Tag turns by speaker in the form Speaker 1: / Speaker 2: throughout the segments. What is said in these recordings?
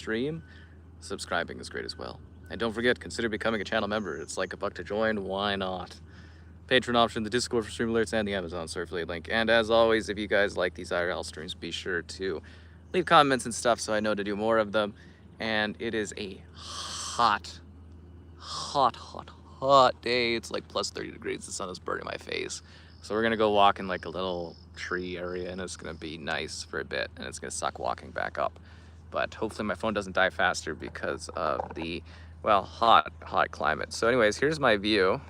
Speaker 1: stream, subscribing is great as well. And don't forget, consider becoming a channel member. It's like $1 to join, why not? Patreon option, the Discord for stream alerts, and the Amazon Surflate link. And as always, if you guys like these IRL streams, be sure to leave comments and stuff so I know to do more of them. And it is a hot day. It's like plus 30 degrees. The sun is burning my face. So we're gonna go walk in like a little tree area, and it's gonna be nice for a bit, and it's gonna suck walking back up. But hopefully my phone doesn't die faster because of the, well, hot climate. So anyways, here's my view.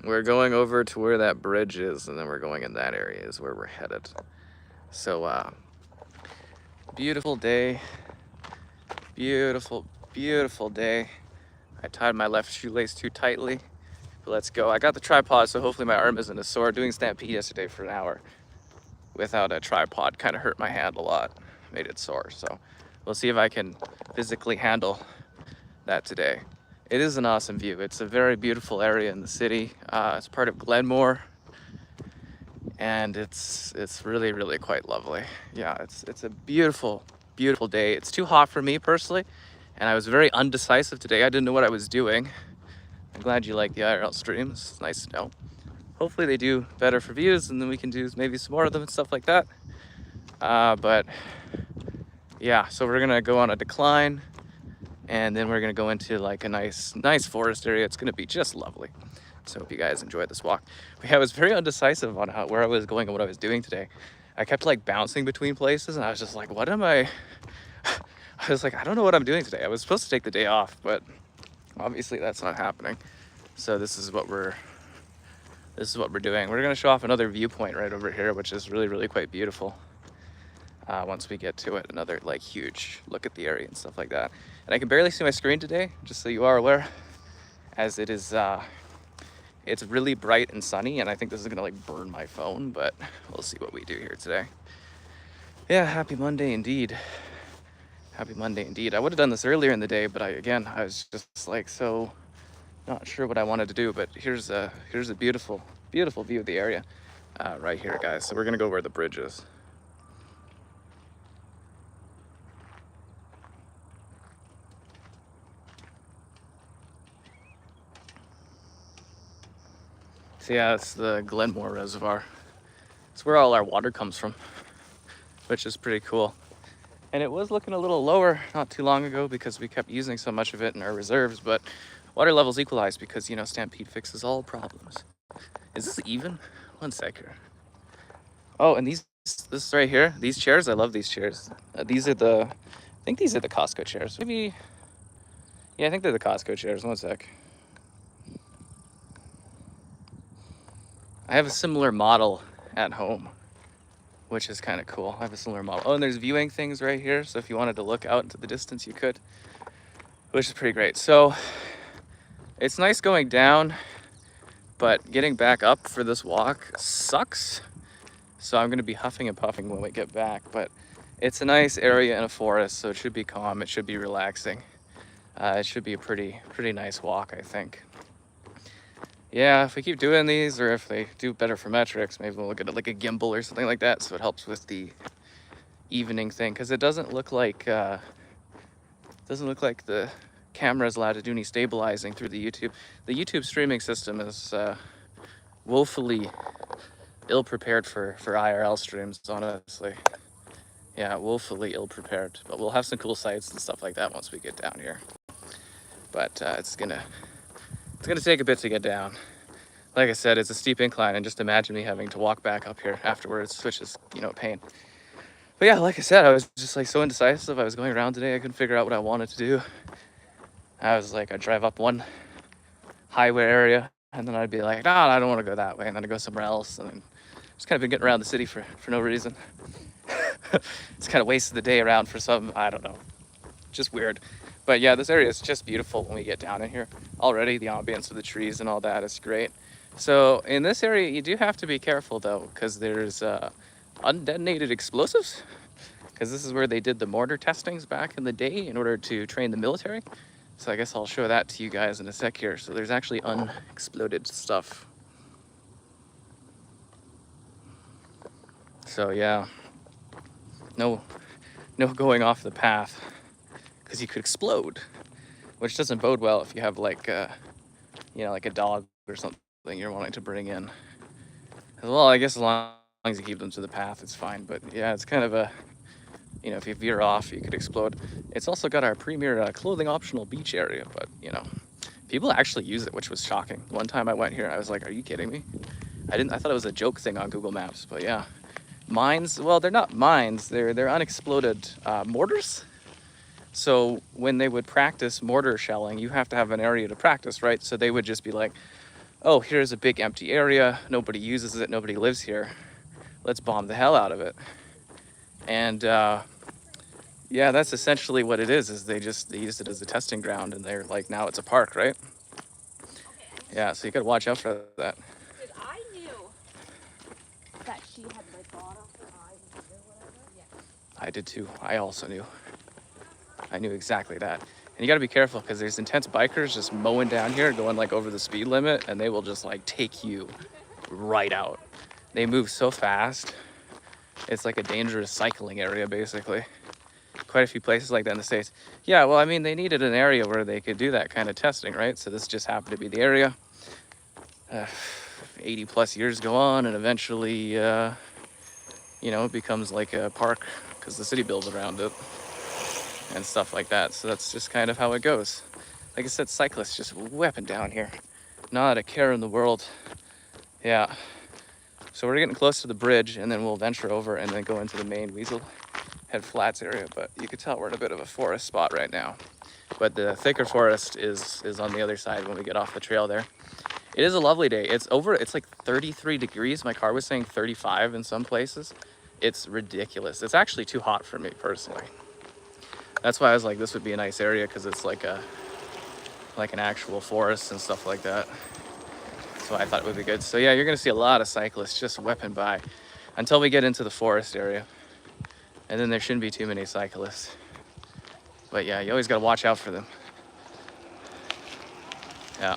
Speaker 1: We're going over to where that bridge is, and then we're going in that area is where we're headed. So, beautiful day. Beautiful day. I tied my left shoelace too tightly, but let's go. I got the tripod, so hopefully my arm isn't as sore. Doing Stampede yesterday for an hour without a tripod kind of hurt my hand a lot, made it sore. So we'll see if I can physically handle that today. It is an awesome view. It's a very beautiful area in the city. It's part of Glenmore, and it's really quite lovely. Yeah, it's a beautiful day. It's too hot for me personally, and I was very undecisive today. I didn't know what I was doing. I'm glad you like the IRL streams. It's nice to know. Hopefully they do better for views, and then we can do maybe some more of them and stuff like that. But yeah, so we're gonna go on a decline, and then we're gonna go into like a nice forest area. It's gonna be just lovely. So hope you guys enjoyed this walk. But yeah, I was very undecisive on where I was going and what I was doing today. I kept like bouncing between places, and I was just like, what am I? I was like, I don't know what I'm doing today. I was supposed to take the day off, but obviously that's not happening. So this is what we're doing. We're gonna show off another viewpoint right over here, which is really quite beautiful. Once we get to it, another like huge look at the area and stuff like that. And I can barely see my screen today, just so you are aware, as it is it's really bright and sunny, and I think this is gonna like burn my phone, but we'll see what we do here today. Yeah, happy Monday indeed. Happy Monday indeed. I would have done this earlier in the day, but I was just like so not sure what I wanted to do. But here's a beautiful view of the area right here, guys. So we're gonna go where the bridge is. So yeah, it's the Glenmore Reservoir. It's where all our water comes from, which is pretty cool. And it was looking a little lower not too long ago because we kept using so much of it in our reserves, but water levels equalized because, you know, Stampede fixes all problems. Is this even? One sec here. Oh, and this right here, these chairs, I love these chairs. These are I think these are the Costco chairs. Maybe, yeah, I think they're the Costco chairs. One sec. I have a similar model at home, which is kind of cool. I have a similar model. Oh, and there's viewing things right here. So if you wanted to look out into the distance, you could, which is pretty great. So it's nice going down, but getting back up for this walk sucks. So I'm gonna be huffing and puffing when we get back, but it's a nice area in a forest, so it should be calm. It should be relaxing. It should be a pretty nice walk, I think. Yeah, if we keep doing these, or if they do better for metrics, maybe we'll get like a gimbal or something like that, so it helps with the evening thing. Because it doesn't look like the camera is allowed to do any stabilizing through the YouTube. The YouTube streaming system is woefully ill-prepared for IRL streams, honestly. Yeah, woefully ill-prepared. But we'll have some cool sites and stuff like that once we get down here. But it's gonna take a bit to get down. Like I said, it's a steep incline, and just imagine me having to walk back up here afterwards, which is, you know, pain. But yeah, like I said, I was just like so indecisive. I was going around today. I couldn't figure out what I wanted to do. I was like, I'd drive up one highway area, and then I'd be like, no, I don't want to go that way. And then I'd go somewhere else, and then just kind of been getting around the city for no reason. It's kind of wasted the day around for some, I don't know, just weird. But yeah, this area is just beautiful when we get down in here. Already the ambience of the trees and all that is great. So in this area, you do have to be careful though, because there's undetonated explosives, because this is where they did the mortar testings back in the day in order to train the military. So I guess I'll show that to you guys in a sec here. So there's actually unexploded stuff. So yeah, no going off the path because you could explode, which doesn't bode well if you have like like a dog or something you're wanting to bring in. Well, I guess as long as you keep them to the path, it's fine. But yeah, it's kind of a, if you veer off, you could explode. It's also got our premier clothing optional beach area, but people actually use it, which was shocking. One time I went here, I was like, are you kidding me? I thought it was a joke thing on Google Maps, but yeah. Mines, well, they're not mines, they're unexploded mortars. So when they would practice mortar shelling, you have to have an area to practice, right? So they would just be like, oh, here's a big empty area, nobody uses it, nobody lives here, let's bomb the hell out of it. And yeah, that's essentially what it is they use it as a testing ground, and they're like, now it's a park, right? Yeah, so you gotta watch out for that.
Speaker 2: Because I knew that she had like got off her eyes or whatever. Yeah.
Speaker 1: I did too. I also knew. I knew exactly that. And you gotta be careful because there's intense bikers just mowing down here, going like over the speed limit, and they will just like take you right out. They move so fast. It's like a dangerous cycling area, basically. Quite a few places like that in the States. Yeah, well, I mean, they needed an area where they could do that kind of testing, right? So this just happened to be the area. 80 plus years go on, and eventually, it becomes like a park because the city builds around it and stuff like that. So that's just kind of how it goes. Like I said, cyclists just whipping down here. Not a care in the world. Yeah. So we're getting close to the bridge, and then we'll venture over and then go into the main Weaselhead Flats area. But you can tell we're in a bit of a forest spot right now. But the thicker forest is on the other side when we get off the trail there. It is a lovely day. It's like 33 degrees. My car was saying 35 in some places. It's ridiculous. It's actually too hot for me personally. That's why I was like, this would be a nice area because it's like an actual forest and stuff like that. So I thought it would be good. So yeah, you're gonna see a lot of cyclists just whipping by until we get into the forest area. And then there shouldn't be too many cyclists. But yeah, you always gotta watch out for them. Yeah,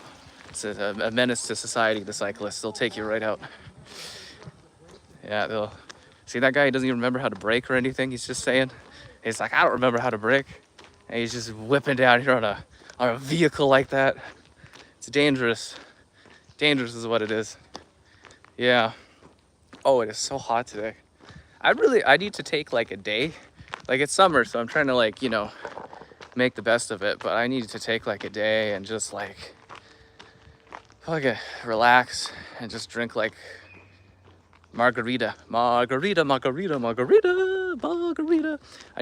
Speaker 1: it's a menace to society, the cyclists. They'll take you right out. Yeah, they'll, see that guy, he doesn't even remember how to brake or anything. He's just saying, he's like, I don't remember how to brake. And he's just whipping down here on a vehicle like that. It's dangerous. Dangerous is what it is. Yeah. Oh, it is so hot today. I need to take like a day. Like it's summer, so I'm trying to like, make the best of it. But I need to take like a day and just like relax and just drink like margarita. I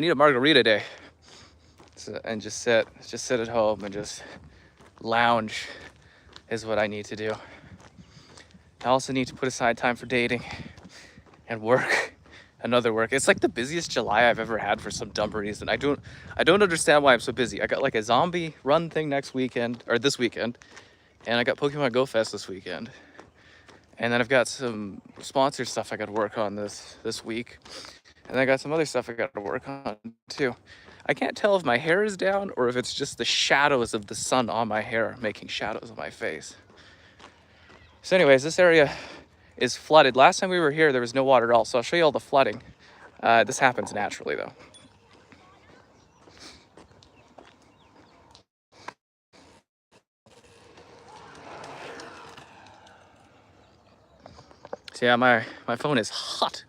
Speaker 1: need a margarita day. So, and just sit at home and just lounge is what I need to do. I also need to put aside time for dating and work, another work. It's like the busiest July I've ever had for some dumb reason. I don't understand why I'm so busy. I got like a zombie run thing this weekend, and I got Pokemon Go Fest this weekend. And then I've got some sponsored stuff I got to work on this week. And I got some other stuff I got to work on too. I can't tell if my hair is down or if it's just the shadows of the sun on my hair making shadows on my face. So anyways, this area is flooded. Last time we were here, there was no water at all. So I'll show you all the flooding. This happens naturally though. So yeah, my phone is hot,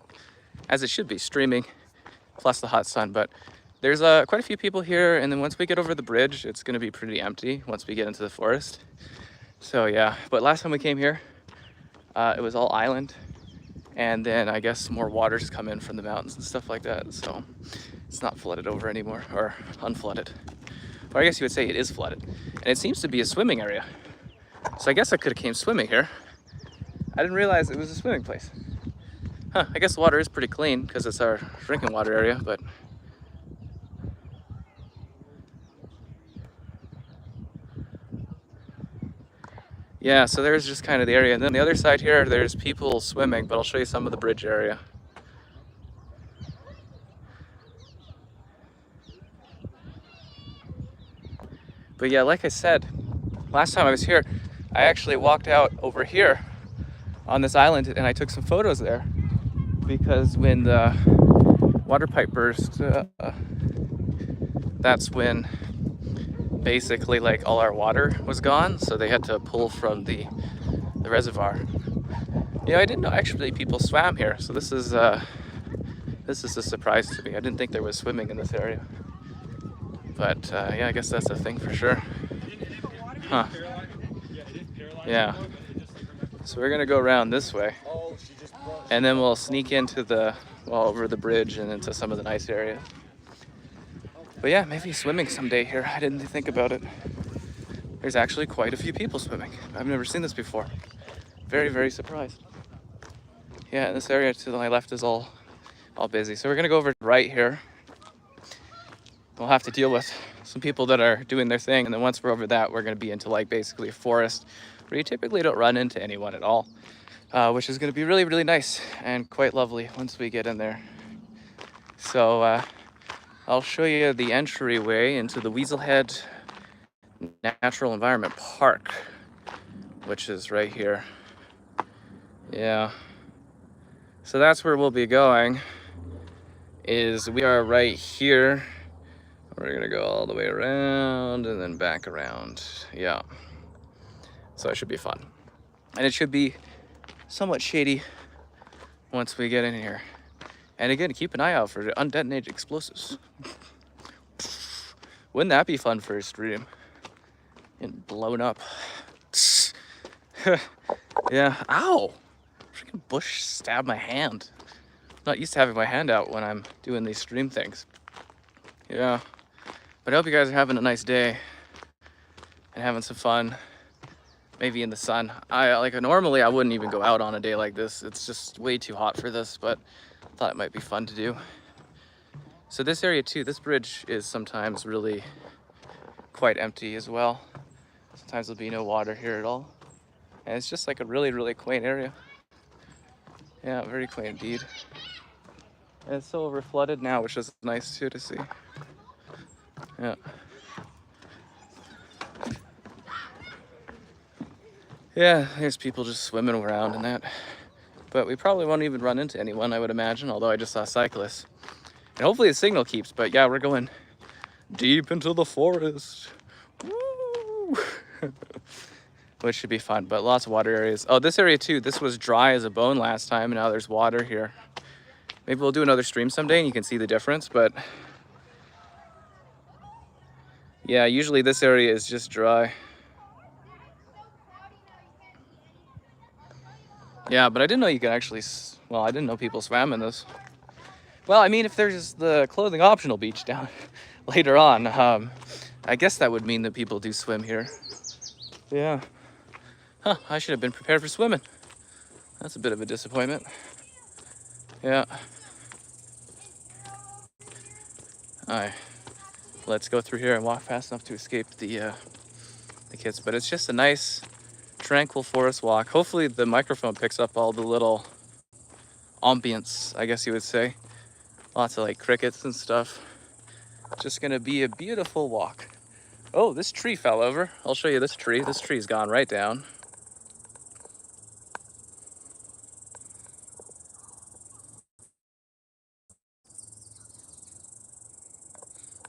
Speaker 1: as it should be, streaming, plus the hot sun. But there's quite a few people here, and then once we get over the bridge, it's gonna be pretty empty once we get into the forest. So yeah, but last time we came here, it was all island, and then I guess more water's come in from the mountains and stuff like that. So it's not flooded over anymore, or unflooded. Or I guess you would say it is flooded. And it seems to be a swimming area. So I guess I could have came swimming here. I didn't realize it was a swimming place. Huh, I guess the water is pretty clean because it's our drinking water area, but yeah, so there's just kind of the area. And then the other side here, there's people swimming, but I'll show you some of the bridge area. But But yeah, like I said, last time I was here, I actually walked out over here on this island and I took some photos there, because when the water pipe burst, that's when basically like all our water was gone, so they had to pull from the reservoir. You know, I didn't know actually people swam here, so this is a surprise to me. I didn't think there was swimming in this area, but yeah, I guess that's a thing for sure. Huh. Yeah. So we're gonna go around this way, and then we'll sneak into over the bridge and into some of the nice areas. But yeah, maybe swimming someday here. I didn't think about it. There's actually quite a few people swimming. I've never seen this before. Very, very surprised. Yeah, this area to my left is all busy. So we're gonna go over right here. We'll have to deal with some people that are doing their thing, and then once we're over that, we're gonna be into like basically a forest where you typically don't run into anyone at all, which is gonna be really, really nice and quite lovely once we get in there. So I'll show you the entryway into the Weaselhead Natural Environment Park, which is right here. Yeah. So that's where we'll be going, we are right here. We're gonna go all the way around and then back around. Yeah. So it should be fun. And it should be somewhat shady once we get in here. And again, keep an eye out for undetonated explosives. Wouldn't that be fun for a stream? And blown up. Yeah. Ow! Freaking bush stabbed my hand. I'm not used to having my hand out when I'm doing these stream things. Yeah. But I hope you guys are having a nice day and having some fun. Maybe in the sun. Normally I wouldn't even go out on a day like this. It's just way too hot for this, but I thought it might be fun to do. So this area too, this bridge is sometimes really quite empty as well. Sometimes there'll be no water here at all. And it's just like a really, really quaint area. Yeah, very quaint indeed. And it's so over flooded now, which is nice too to see. Yeah. Yeah, there's people just swimming around and that. But we probably won't even run into anyone, I would imagine, although I just saw cyclists. And hopefully the signal keeps, but yeah, we're going deep into the forest. Woo! Which should be fun, but lots of water areas. Oh, this area too, this was dry as a bone last time, and now there's water here. Maybe we'll do another stream someday and you can see the difference, but yeah, usually this area is just dry. Yeah, but I didn't know you could actually, well, I didn't know people swam in this. Well, I mean, if there's the clothing optional beach down later on, I guess that would mean that people do swim here. Yeah. Huh, I should have been prepared for swimming. That's a bit of a disappointment. Yeah. All right, let's go through here and walk fast enough to escape the kids. But it's just a nice, tranquil forest walk. Hopefully the microphone picks up all the little ambience, I guess you would say. Lots of like crickets and stuff. Just gonna be a beautiful walk. Oh, this tree fell over. I'll show you this tree. This tree's gone right down.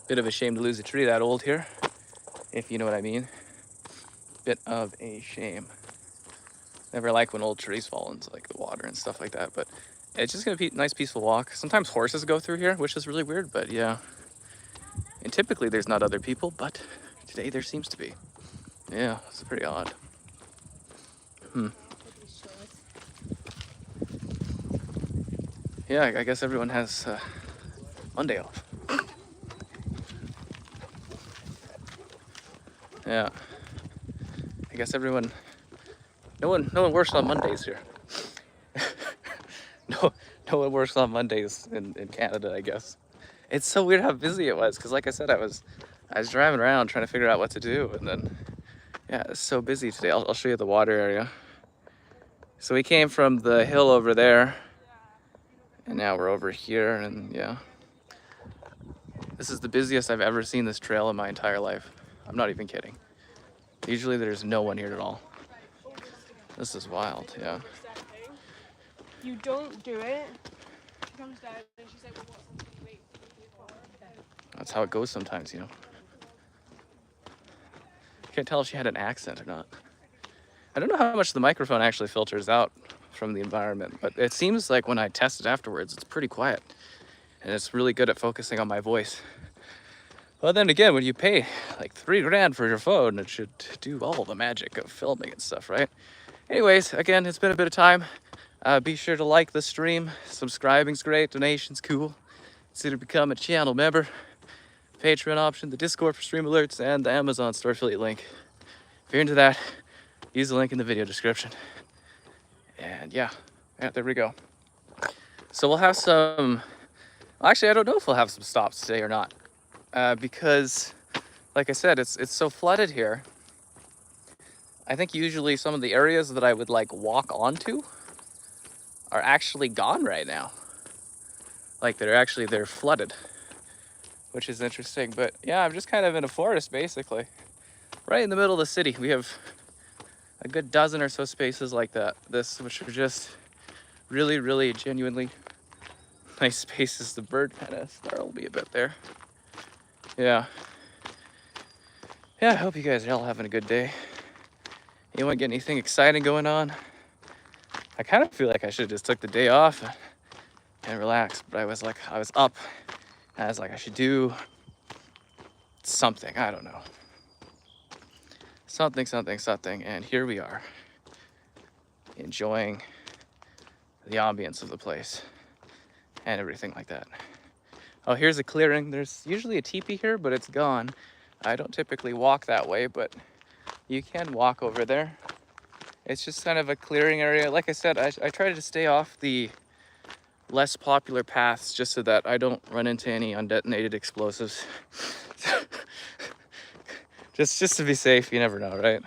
Speaker 1: Bit of a shame to lose a tree that old here, if you know what I mean. Bit of a shame. Never like when old trees fall into like the water and stuff like that, but it's just gonna be a nice peaceful walk. Sometimes horses go through here, which is really weird, but yeah. And typically there's not other people, but today there seems to be. Yeah, it's pretty odd. Yeah, I guess everyone has Monday off. Yeah. I guess everyone, no one works on Mondays here. No one works on Mondays in Canada, I guess. It's so weird how busy it was, because like I said, I was driving around trying to figure out what to do, and then, yeah, it's so busy today. I'll show you the water area. So we came from the hill over there, and now we're over here, and yeah. This is the busiest I've ever seen this trail in my entire life. I'm not even kidding. Usually there's no one here at all. This is wild, yeah.
Speaker 2: You don't do it. She comes down and she's like, well, what's something you wait for?
Speaker 1: That's how it goes sometimes, you know. Can't tell if she had an accent or not. I don't know how much the microphone actually filters out from the environment, but it seems like when I test it afterwards, it's pretty quiet. And it's really good at focusing on my voice. Well, then again, when you pay like $3 for your phone, it should do all the magic of filming and stuff, right? Anyways, again, it's been a bit of time. Be sure to like the stream. Subscribing's great. Donation's cool. Consider become a channel member. Patreon option, the Discord for stream alerts, and the Amazon store affiliate link. If you're into that, use the link in the video description. And yeah, there we go. So we'll have some, actually I don't know if we'll have some stops today or not. Because like I said, it's so flooded here. I think usually some of the areas that I would like walk onto are actually gone right now. Like they're flooded, which is interesting. But yeah, I'm just kind of in a forest basically, right in the middle of the city. We have a good dozen or so spaces like this, which are just really, really genuinely nice spaces. The bird kind of startled me a bit there. Yeah, I hope you guys are all having a good day. Anyone get anything exciting going on? I kind of feel like I should have just took the day off and relaxed, but I was up, and I was like, I should do something, I don't know. Something, and here we are, enjoying the ambience of the place and everything like that. Oh, here's a clearing. There's usually a teepee here, but it's gone. I don't typically walk that way, but you can walk over there. It's just kind of a clearing area. Like I said, I try to stay off the less popular paths just so that I don't run into any undetonated explosives. just to be safe, you never know, right?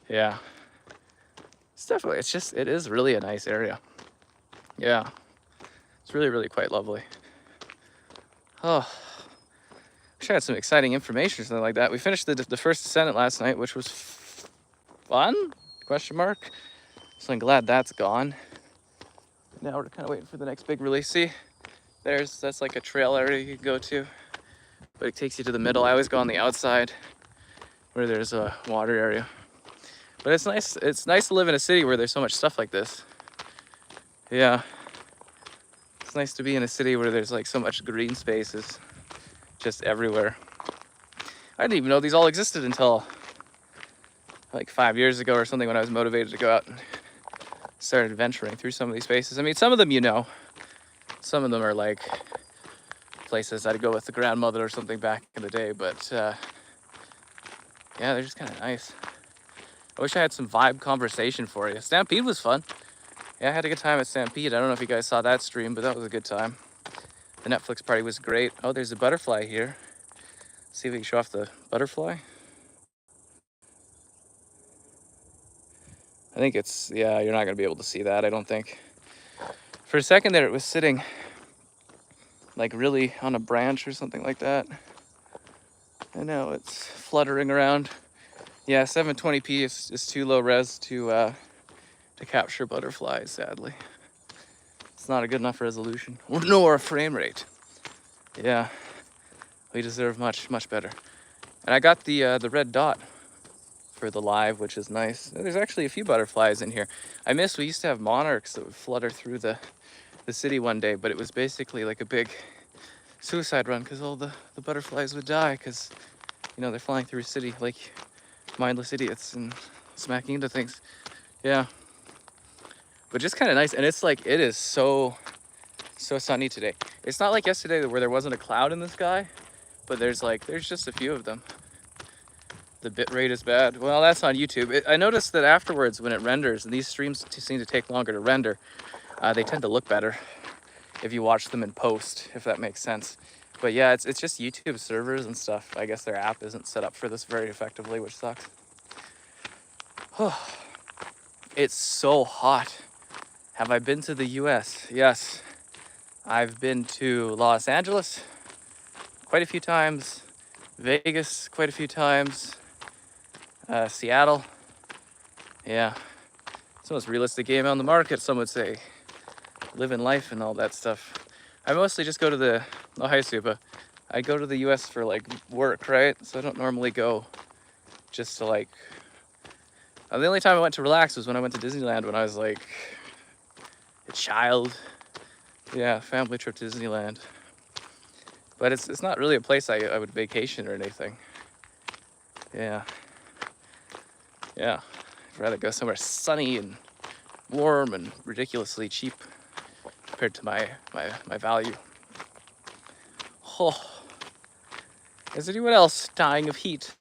Speaker 1: Yeah. It is really a nice area. Yeah. It's really, really quite lovely. Oh, wish I had some exciting information or something like that. We finished the first descent last night, which was fun? Question mark. So I'm glad that's gone. Now we're kind of waiting for the next big release. See, that's like a trail area you can go to, but it takes you to the middle. I always go on the outside where there's a water area. But it's nice. It's nice to live in a city where there's so much stuff like this. Yeah. It's nice to be in a city where there's like so much green spaces just everywhere. I didn't even know these all existed until like 5 years ago or something, when I was motivated to go out and started venturing through some of these spaces. I mean, some of them, you know, some of them are like places I'd go with the grandmother or something back in the day, but yeah, they're just kind of nice. I wish I had some vibe conversation for you. Stampede was fun. Yeah, I had a good time at Stampede. I don't know if you guys saw that stream, but that was a good time. The Netflix party was great. Oh, there's a butterfly here. See if we can show off the butterfly. I think it's, yeah, you're not gonna be able to see that, I don't think. For a second there, it was sitting like really on a branch or something like that. And now it's fluttering around. Yeah, 720p is too low res to capture butterflies, sadly. It's not a good enough resolution, nor a frame rate. Yeah, we deserve much, much better. And I got the red dot for the live, which is nice. There's actually a few butterflies in here. We used to have monarchs that would flutter through the city one day, but it was basically like a big suicide run because all the butterflies would die because, you know, they're flying through a city like mindless idiots and smacking into things. Yeah. But just kind of nice. And it's like, it is so sunny today. It's not like yesterday where there wasn't a cloud in the sky, but there's just a few of them. The bit rate is bad. Well, that's on YouTube. I noticed that afterwards when it renders, and these streams seem to take longer to render, they tend to look better if you watch them in post, if that makes sense. But yeah, it's just YouTube servers and stuff. I guess their app isn't set up for this very effectively, which sucks. It's so hot. Have I been to the US? Yes. I've been to Los Angeles quite a few times, Vegas quite a few times. Seattle. Yeah. It's the most realistic game on the market, some would say. Living life and all that stuff. I mostly just go to the Lahaisuba. I go to the US for like work, right? So I don't normally go just to like. The only time I went to relax was when I went to Disneyland when I was like a child. Yeah, family trip to Disneyland. But it's not really a place I would vacation or anything. Yeah. Yeah. I'd rather go somewhere sunny and warm and ridiculously cheap compared to my value. Oh. Is anyone else dying of heat?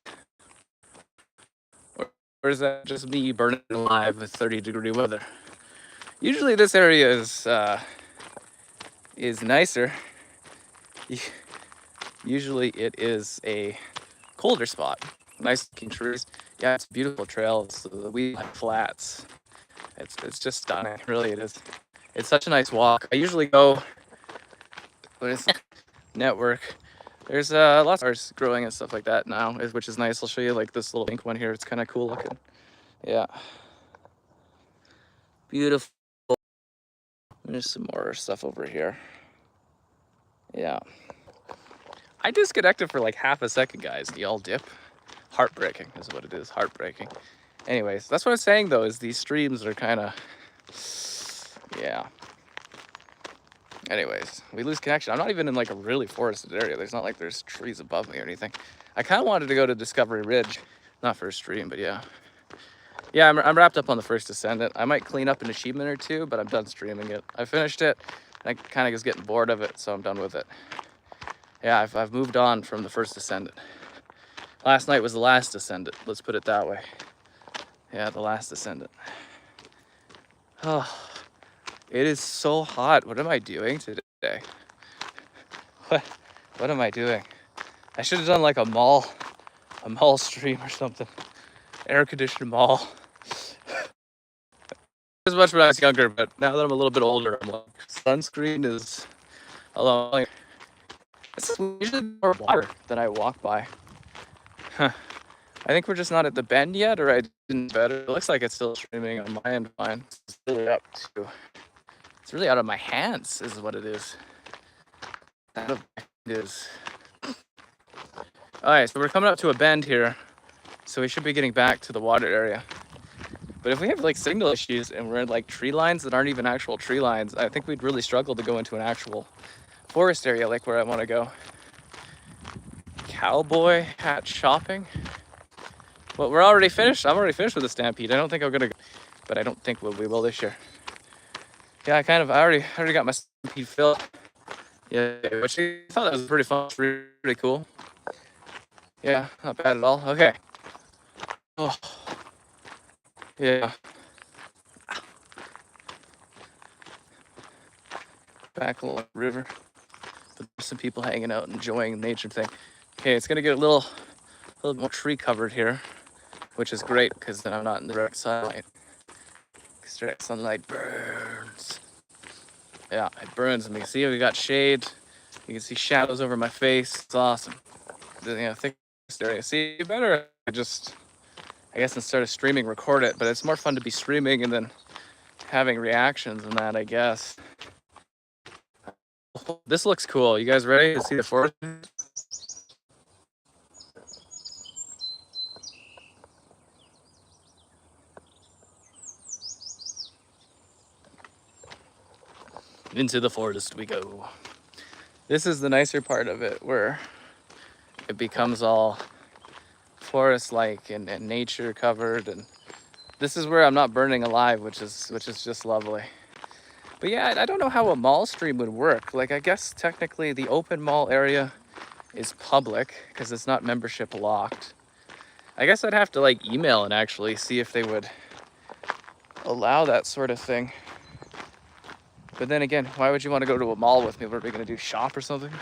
Speaker 1: Or is that just me burning alive with 30-degree weather? Usually this area is nicer. Usually it is a colder spot. Nice looking trees. Yeah, it's a beautiful trail. It's the Weaselhead Flats. It's just stunning. Really, it is. It's such a nice walk. I usually go when it's network. There's lots of stars growing and stuff like that now, which is nice. I'll show you like this little pink one here. It's kind of cool looking. Yeah. Beautiful. There's some more stuff over here. Yeah. I disconnected for like half a second, guys. Do y'all dip? Heartbreaking is what it is. Heartbreaking. Anyways, that's what I'm saying though, is these streams are kind of, yeah. Anyways, we lose connection. I'm not even in like a really forested area. There's not like there's trees above me or anything. I kind of wanted to go to Discovery Ridge, not for a stream, but yeah. Yeah, I'm wrapped up on the first Ascendant. I might clean up an achievement or two, but I'm done streaming it. I finished it, and I kind of was getting bored of it, so I'm done with it. Yeah, I've moved on from the first Ascendant. Last night was the last Ascendant, let's put it that way. Yeah, the last Ascendant. Oh, it is so hot. What am I doing today? What am I doing? I should have done like a mall stream or something. Air conditioned mall. As much when I was younger, but now that I'm a little bit older, I'm like, sunscreen is alone. It's usually more water than I walk by. Huh. I think we're just not at the bend yet, or I didn't better. It looks like it's still streaming on my end fine. It's really up to. It's really out of my hands, is what it is. Out of it is. All right, so we're coming up to a bend here, so we should be getting back to the water area. But if we have like signal issues and we're in like tree lines that aren't even actual tree lines, I think we'd really struggle to go into an actual forest area like where I want to go. Cowboy hat shopping. Well, we're already finished. I'm already finished with the Stampede. I don't think I'm gonna go, but I don't think we will this year. Yeah, I already got my Stampede filled. Yeah, which I thought that was pretty fun. It's pretty cool. Yeah, not bad at all. Okay. Oh. Yeah. Back along the river. But there's some people hanging out, enjoying the nature thing. Okay, it's gonna get a little more tree covered here, which is great because then I'm not in the direct sunlight. Because direct sunlight burns. Yeah, it burns me. See, we got shade. You can see shadows over my face. It's awesome. Thick area. See, better I guess instead of streaming, record it. But it's more fun to be streaming and then having reactions and that, I guess. This looks cool. You guys ready to see the forest? Into the forest we go. This is the nicer part of it, where it becomes all forest-like and nature covered, and this is where I'm not burning alive, which is just lovely. But yeah, I don't know how a mall stream would work. Like, I guess technically the open mall area is public because it's not membership locked. I guess I'd have to like email and actually see if they would allow that sort of thing. But then again, why would you want to go to a mall with me? What are we gonna do, shop or something?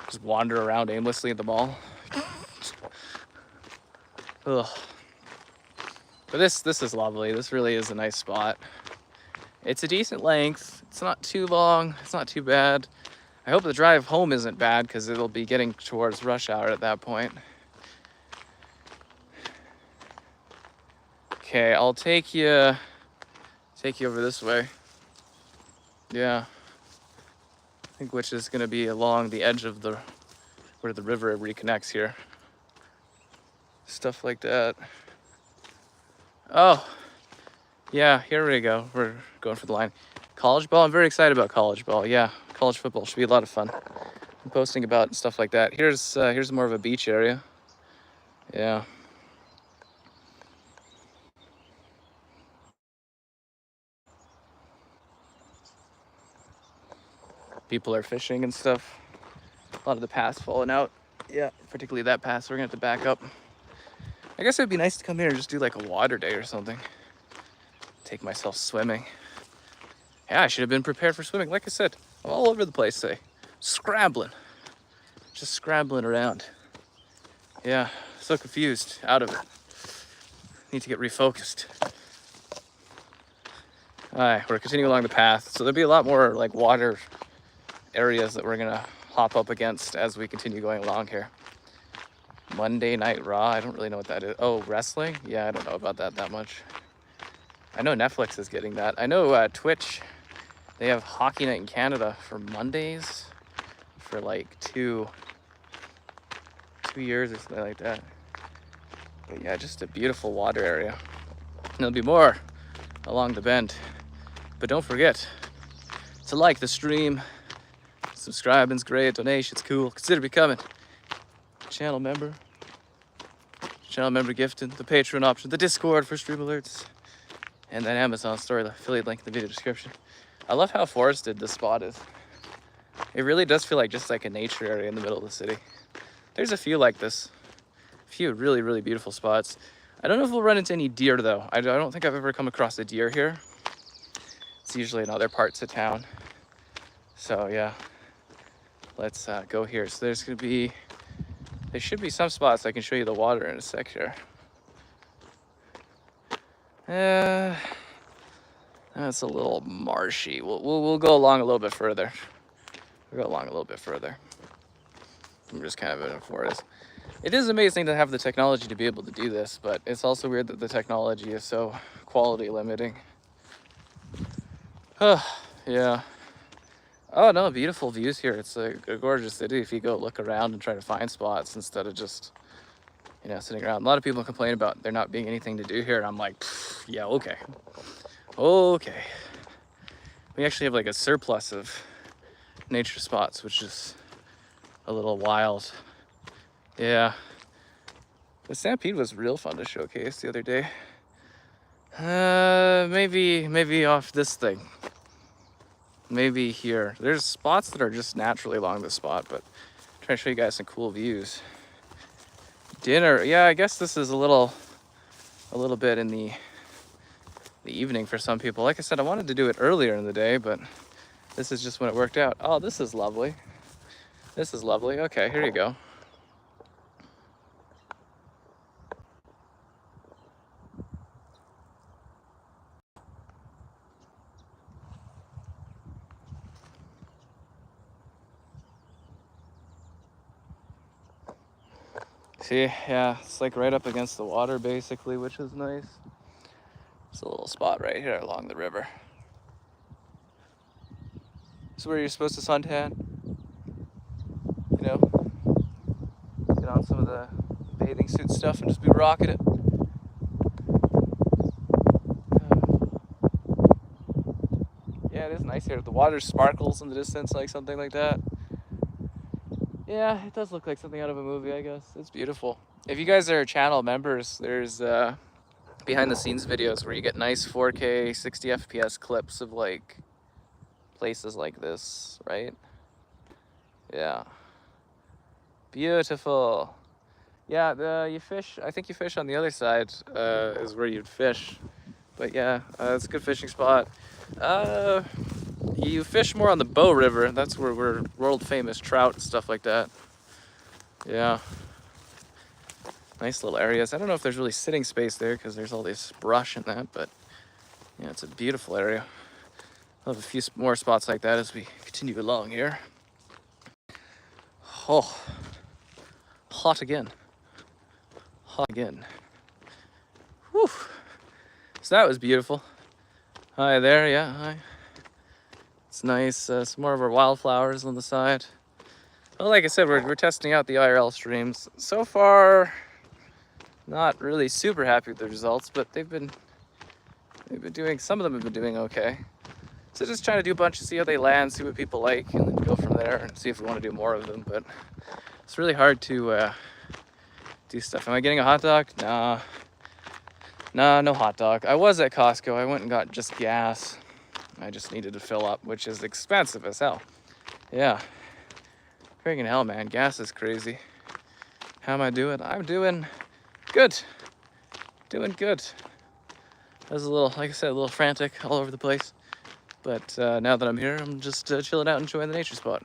Speaker 1: Just wander around aimlessly at the mall? Ugh. But this is lovely. This really is a nice spot. It's a decent length. It's not too long. It's not too bad. I hope the drive home isn't bad because it'll be getting towards rush hour at that point. Okay, I'll take you over this way. Yeah. I think which is gonna be along the edge of where the river reconnects here. Stuff like that. Oh, yeah, here we go. We're going for the line. College ball, I'm very excited about college ball. Yeah, college football should be a lot of fun. I'm posting about stuff like that. Here's more of a beach area. Yeah. People are fishing and stuff. A lot of the paths falling out. Yeah, particularly that path, so we're gonna have to back up. I guess it'd be nice to come here and just do like a water day or something. Take myself swimming. Yeah, I should have been prepared for swimming. Like I said, I'm all over the place today. Scrambling. Just scrambling around. Yeah, so confused, out of it. Need to get refocused. All right, we're continuing along the path. So there'll be a lot more like water areas that we're gonna hop up against as we continue going along here. Monday Night Raw, I don't really know what that is. Oh, wrestling? Yeah, I don't know about that much. I know Netflix is getting that. I know Twitch, they have Hockey Night in Canada for Mondays for like two years or something like that. But yeah, just a beautiful water area. And there'll be more along the bend. But don't forget to like the stream, subscribing's great, donations cool. Consider becoming a channel member gifted, the Patreon option, the Discord for stream alerts, and that Amazon store, the affiliate link in the video description. I love how forested this spot is. It really does feel like just like a nature area in the middle of the city. There's a few like this. A few really, really beautiful spots. I don't know if we'll run into any deer though. I don't think I've ever come across a deer here. It's usually in other parts of town. So yeah, let's go here. So there should be some spots I can show you the water in a sec here. That's a little marshy. We'll go along a little bit further. We'll go along a little bit further. I'm just kind of in a forest. It is amazing to have the technology to be able to do this, but it's also weird that the technology is so quality limiting. Yeah. Oh no, beautiful views here. It's a gorgeous city if you go look around and try to find spots instead of just, sitting around. A lot of people complain about there not being anything to do here, and I'm like, yeah, okay. Okay. We actually have like a surplus of nature spots, which is a little wild. Yeah. The Stampede was real fun to showcase the other day. Maybe off this thing. Maybe here. There's spots that are just naturally along this spot, but I'm trying to show you guys some cool views. Dinner, yeah, I guess this is a little bit in the evening for some people. Like I said, I wanted to do it earlier in the day, but this is just when it worked out. Oh, this is lovely. This is lovely. Okay, here you go. See, yeah, it's like right up against the water basically, which is nice. It's a little spot right here along the river. This is where you're supposed to suntan. Get on some of the bathing suit stuff and just be rocking it. Yeah, it is nice here. The water sparkles in the distance like something like that. Yeah, it does look like something out of a movie, I guess. It's beautiful. If you guys are channel members, there's behind the scenes videos where you get nice 4K 60 FPS clips of like places like this, right? Yeah. Beautiful. Yeah, you fish, I think you fish on the other side is where you'd fish. But yeah, it's a good fishing spot. You fish more on the Bow River. That's where we're world famous trout and stuff like that. Yeah. Nice little areas. I don't know if there's really sitting space there because there's all this brush and that, but yeah, it's a beautiful area. I'll have a few more spots like that as we continue along here. Oh, hot again. Hot again. Whew. So that was beautiful. Hi there, yeah, hi. It's nice. Some more of our wildflowers on the side. Well, like I said, we're testing out the IRL streams. So far, not really super happy with the results, but they've been doing, some of them have been doing okay. So just trying to do a bunch to see how they land, see what people like, and then go from there and see if we want to do more of them. But it's really hard to do stuff. Am I getting a hot dog? Nah, no hot dog. I was at Costco. I went and got just gas. I just needed to fill up, which is expensive as hell. Yeah. Friggin' hell, man. Gas is crazy. How am I doing? I'm doing good. Doing good. I was a little, like I said, a little frantic all over the place. But now that I'm here, I'm just chilling out, enjoying the nature spot.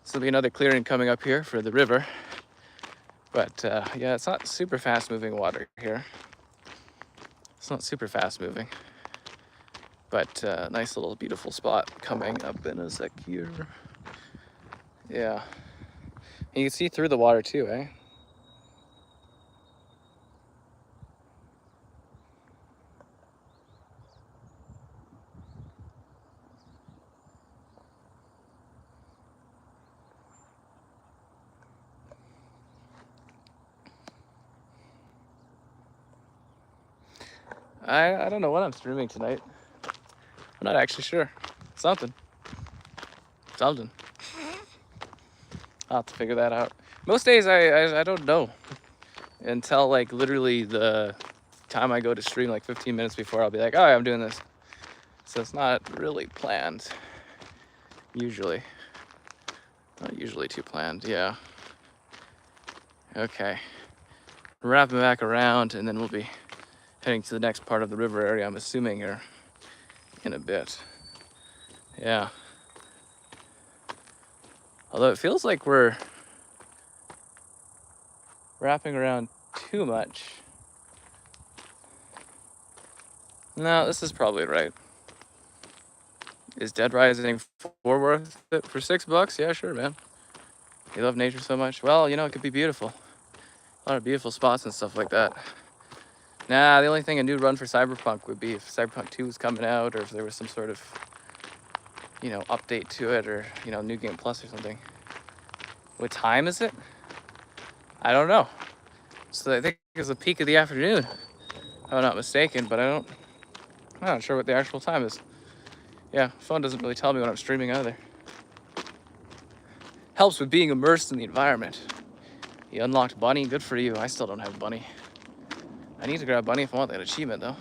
Speaker 1: This will be another clearing coming up here for the river. But yeah, it's not super fast moving water here. It's not super fast moving. But nice little beautiful spot coming up in a sec here. Yeah. And you can see through the water too, eh? I don't know what I'm streaming tonight. I'm not actually sure. Something. I'll have to figure that out. Most days I don't know until like literally the time I go to stream, like 15 minutes before. I'll be like, oh, I'm doing this. So it's not really planned. Usually. Not usually too planned, yeah. Okay. Wrapping back around, and then we'll be heading to the next part of the river area, I'm assuming, here in a bit. Yeah. Although it feels like we're wrapping around too much. No, this is probably right. Is Dead Rising 4 worth it for $6? Yeah, sure, man. You love nature so much. Well, you know, it could be beautiful. A lot of beautiful spots and stuff like that. Nah, the only thing a new run for Cyberpunk would be if Cyberpunk 2 was coming out, or if there was some sort of, you know, update to it, or, you know, New Game Plus or something. What time is it? I don't know. So I think it's the peak of the afternoon, if I'm not mistaken, but I'm not sure what the actual time is. Yeah, phone doesn't really tell me when I'm streaming either. Helps with being immersed in the environment. You unlocked Bunny, good for you. I still don't have Bunny. I need to grab Bunny if I want that achievement though.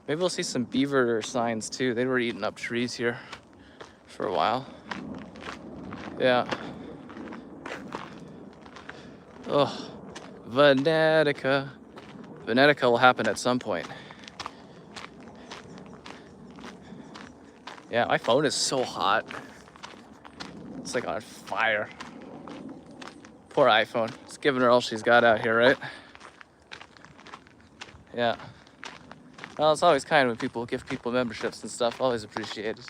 Speaker 1: Maybe we'll see some beaver signs too. They were eating up trees here for a while. Yeah. Oh, Venetica. Venetica will happen at some point. Yeah, my phone is so hot. It's like on fire. Poor iPhone. It's giving her all she's got out here, right? Yeah. Well, it's always kind when people give people memberships and stuff. Always appreciated.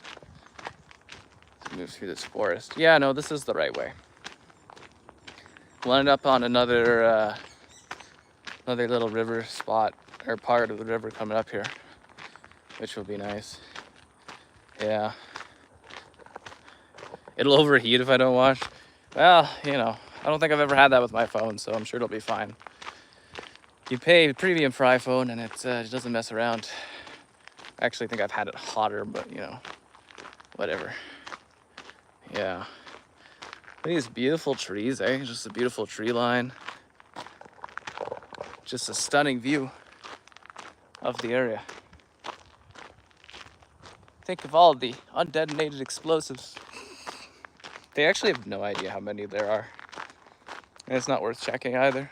Speaker 1: Let's move through this forest. Yeah, no, this is the right way. We'll end up on another little river spot, or part of the river coming up here, which will be nice. Yeah. It'll overheat if I don't wash. Well, you know, I don't think I've ever had that with my phone, so I'm sure it'll be fine. You pay premium for iPhone, and it doesn't mess around. I actually think I've had it hotter, but, you know, whatever. Yeah. These beautiful trees, eh? Just a beautiful tree line. Just a stunning view of the area. Think of all the undetonated explosives. They actually have no idea how many there are. And it's not worth checking either.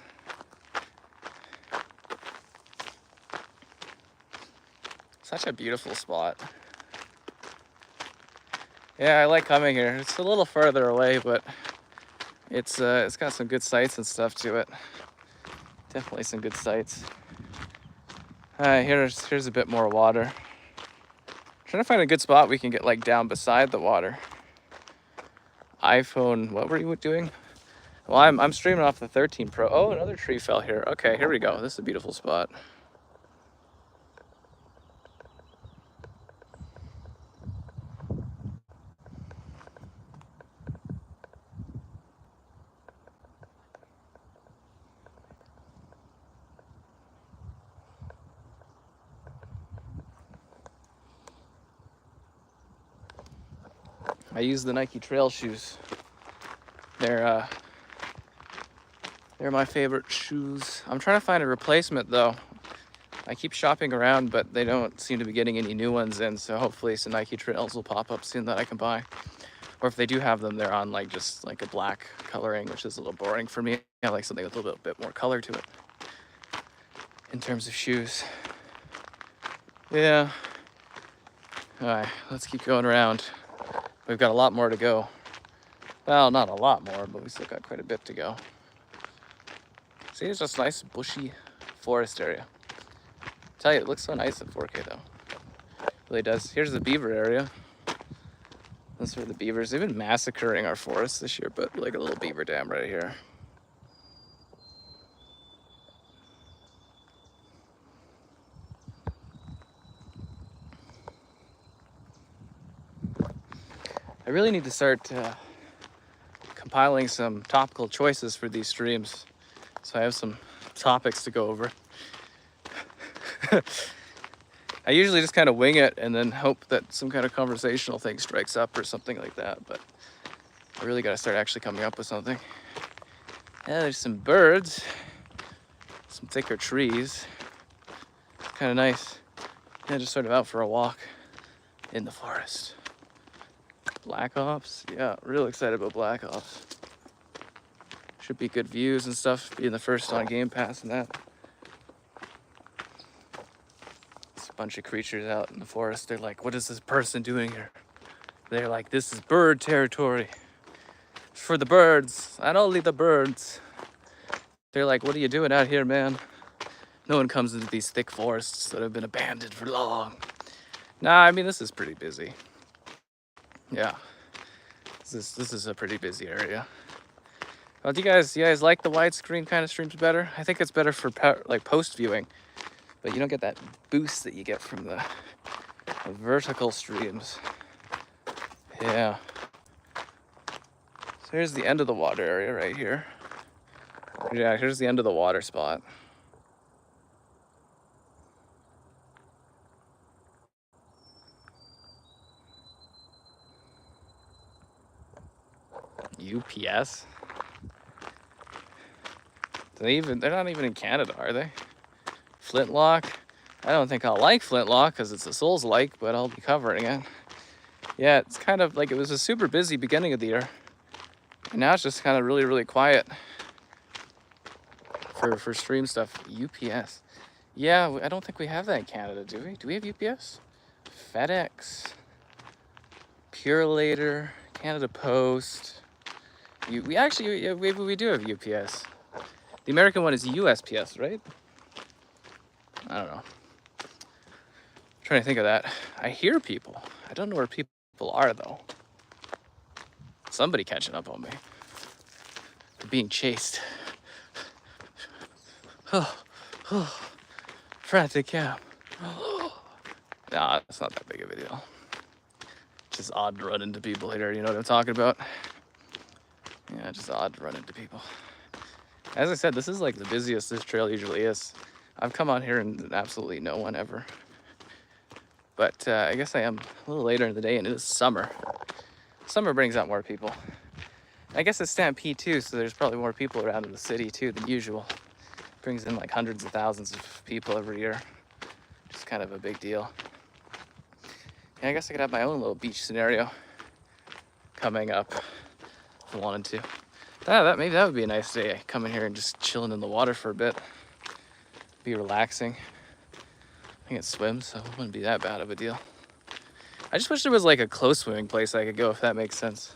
Speaker 1: Such a beautiful spot. Yeah, I like coming here. It's a little further away, but it's got some good sights and stuff to it. Definitely some good sights. Here's a bit more water. Trying to find a good spot we can get like down beside the water. iPhone. What were you doing? Well, I'm streaming off the 13 Pro. Oh, another tree fell here. Okay, here we go. This is a beautiful spot. I use the Nike trail shoes. They're my favorite shoes. I'm trying to find a replacement though. I keep shopping around, but they don't seem to be getting any new ones in. So hopefully some Nike trails will pop up soon that I can buy. Or if they do have them, they're on like just like a black coloring, which is a little boring for me. I like something with a little bit more color to it in terms of shoes. Yeah. All right, let's keep going around. We've got a lot more to go. Well, not a lot more, but we still got quite a bit to go. See, it's just nice bushy forest area. Tell you, it looks so nice at 4K though. It really does. Here's the beaver area. That's where the beavers, they've been massacring our forests this year, but like a little beaver dam right here. I really need to start compiling some topical choices for these streams, so I have some topics to go over. I usually just kind of wing it and then hope that some kind of conversational thing strikes up or something like that, but I really got to start actually coming up with something. Yeah, there's some birds, some thicker trees. It's kind of nice. Yeah, just sort of out for a walk in the forest. Black Ops, yeah, real excited about Black Ops. Should be good views and stuff, being the first on Game Pass and that. It's a bunch of creatures out in the forest. They're like, what is this person doing here? They're like, this is bird territory. It's for the birds, and only the birds. They're like, what are you doing out here, man? No one comes into these thick forests that have been abandoned for long. Nah, I mean, this is pretty busy. Yeah, this is a pretty busy area. Well, do you guys like the widescreen kind of streams better? I think it's better for like post viewing, but you don't get that boost that you get from the vertical streams. Yeah. So here's the end of the water area right here. Yeah, here's the end of the water spot. UPS? They're not even in Canada, are they? Flintlock? I don't think I'll like Flintlock because it's a Souls-like, but I'll be covering it. Yeah, it's kind of like it was a super busy beginning of the year. And now it's just kind of really, really quiet for stream stuff. UPS. Yeah, I don't think we have that in Canada, do we? Do we have UPS? FedEx. Purelator. Canada Post. We do have UPS. The American one is USPS, right? I don't know. I'm trying to think of that. I hear people. I don't know where people are though. Somebody catching up on me. They're being chased. Frantic cab. Nah, it's not that big of a deal. Just odd to run into people here. You know what I'm talking about? Yeah, just odd to run into people. As I said, this is like the busiest this trail usually is. I've come on here and absolutely no one ever. But I guess I am a little later in the day and it is summer. Summer brings out more people. I guess it's Stampede too, so there's probably more people around in the city too than usual. Brings in like hundreds of thousands of people every year. Which is kind of a big deal. Yeah, I guess I could have my own little beach scenario coming up if I wanted to. Maybe that would be a nice day. Come in here and just chilling in the water for a bit. Be relaxing. I can swim, so it wouldn't be that bad of a deal. I just wish there was like a close swimming place I could go, if that makes sense.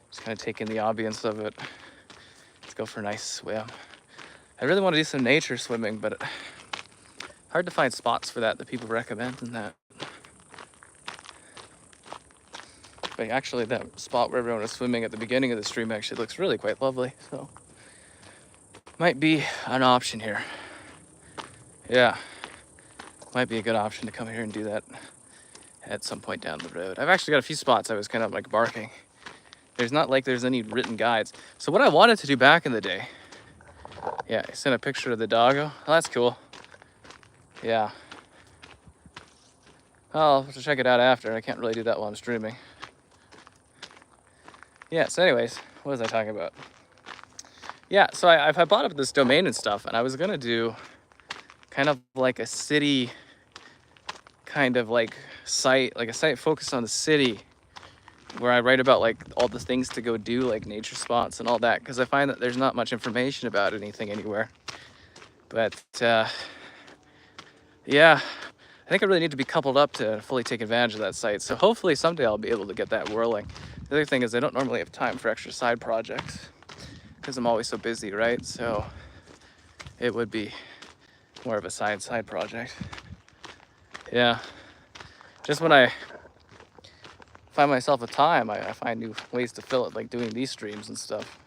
Speaker 1: Just kind of take in the ambience of it. Let's go for a nice swim. I really want to do some nature swimming, but hard to find spots for that people recommend and that. But actually that spot where everyone was swimming at the beginning of the stream actually looks really quite lovely. So might be an option here. Yeah, might be a good option to come here and do that at some point down the road. I've actually got a few spots I was kind of like barking. There's not like there's any written guides. So what I wanted to do back in the day, yeah, I sent a picture of the doggo. Oh, that's cool. Yeah. I'll have to check it out after. I can't really do that while I'm streaming. Yeah, so anyways, what was I talking about? Yeah, so I bought up this domain and stuff, and I was gonna do kind of like a city kind of like site, like a site focused on the city, where I write about like all the things to go do, like nature spots and all that, because I find that there's not much information about anything anywhere. But yeah, I think I really need to be coupled up to fully take advantage of that site. So hopefully someday I'll be able to get that whirling. The other thing is I don't normally have time for extra side projects because I'm always so busy, right? So it would be more of a side project. Yeah, just when I find myself with time, I find new ways to fill it, like doing these streams and stuff.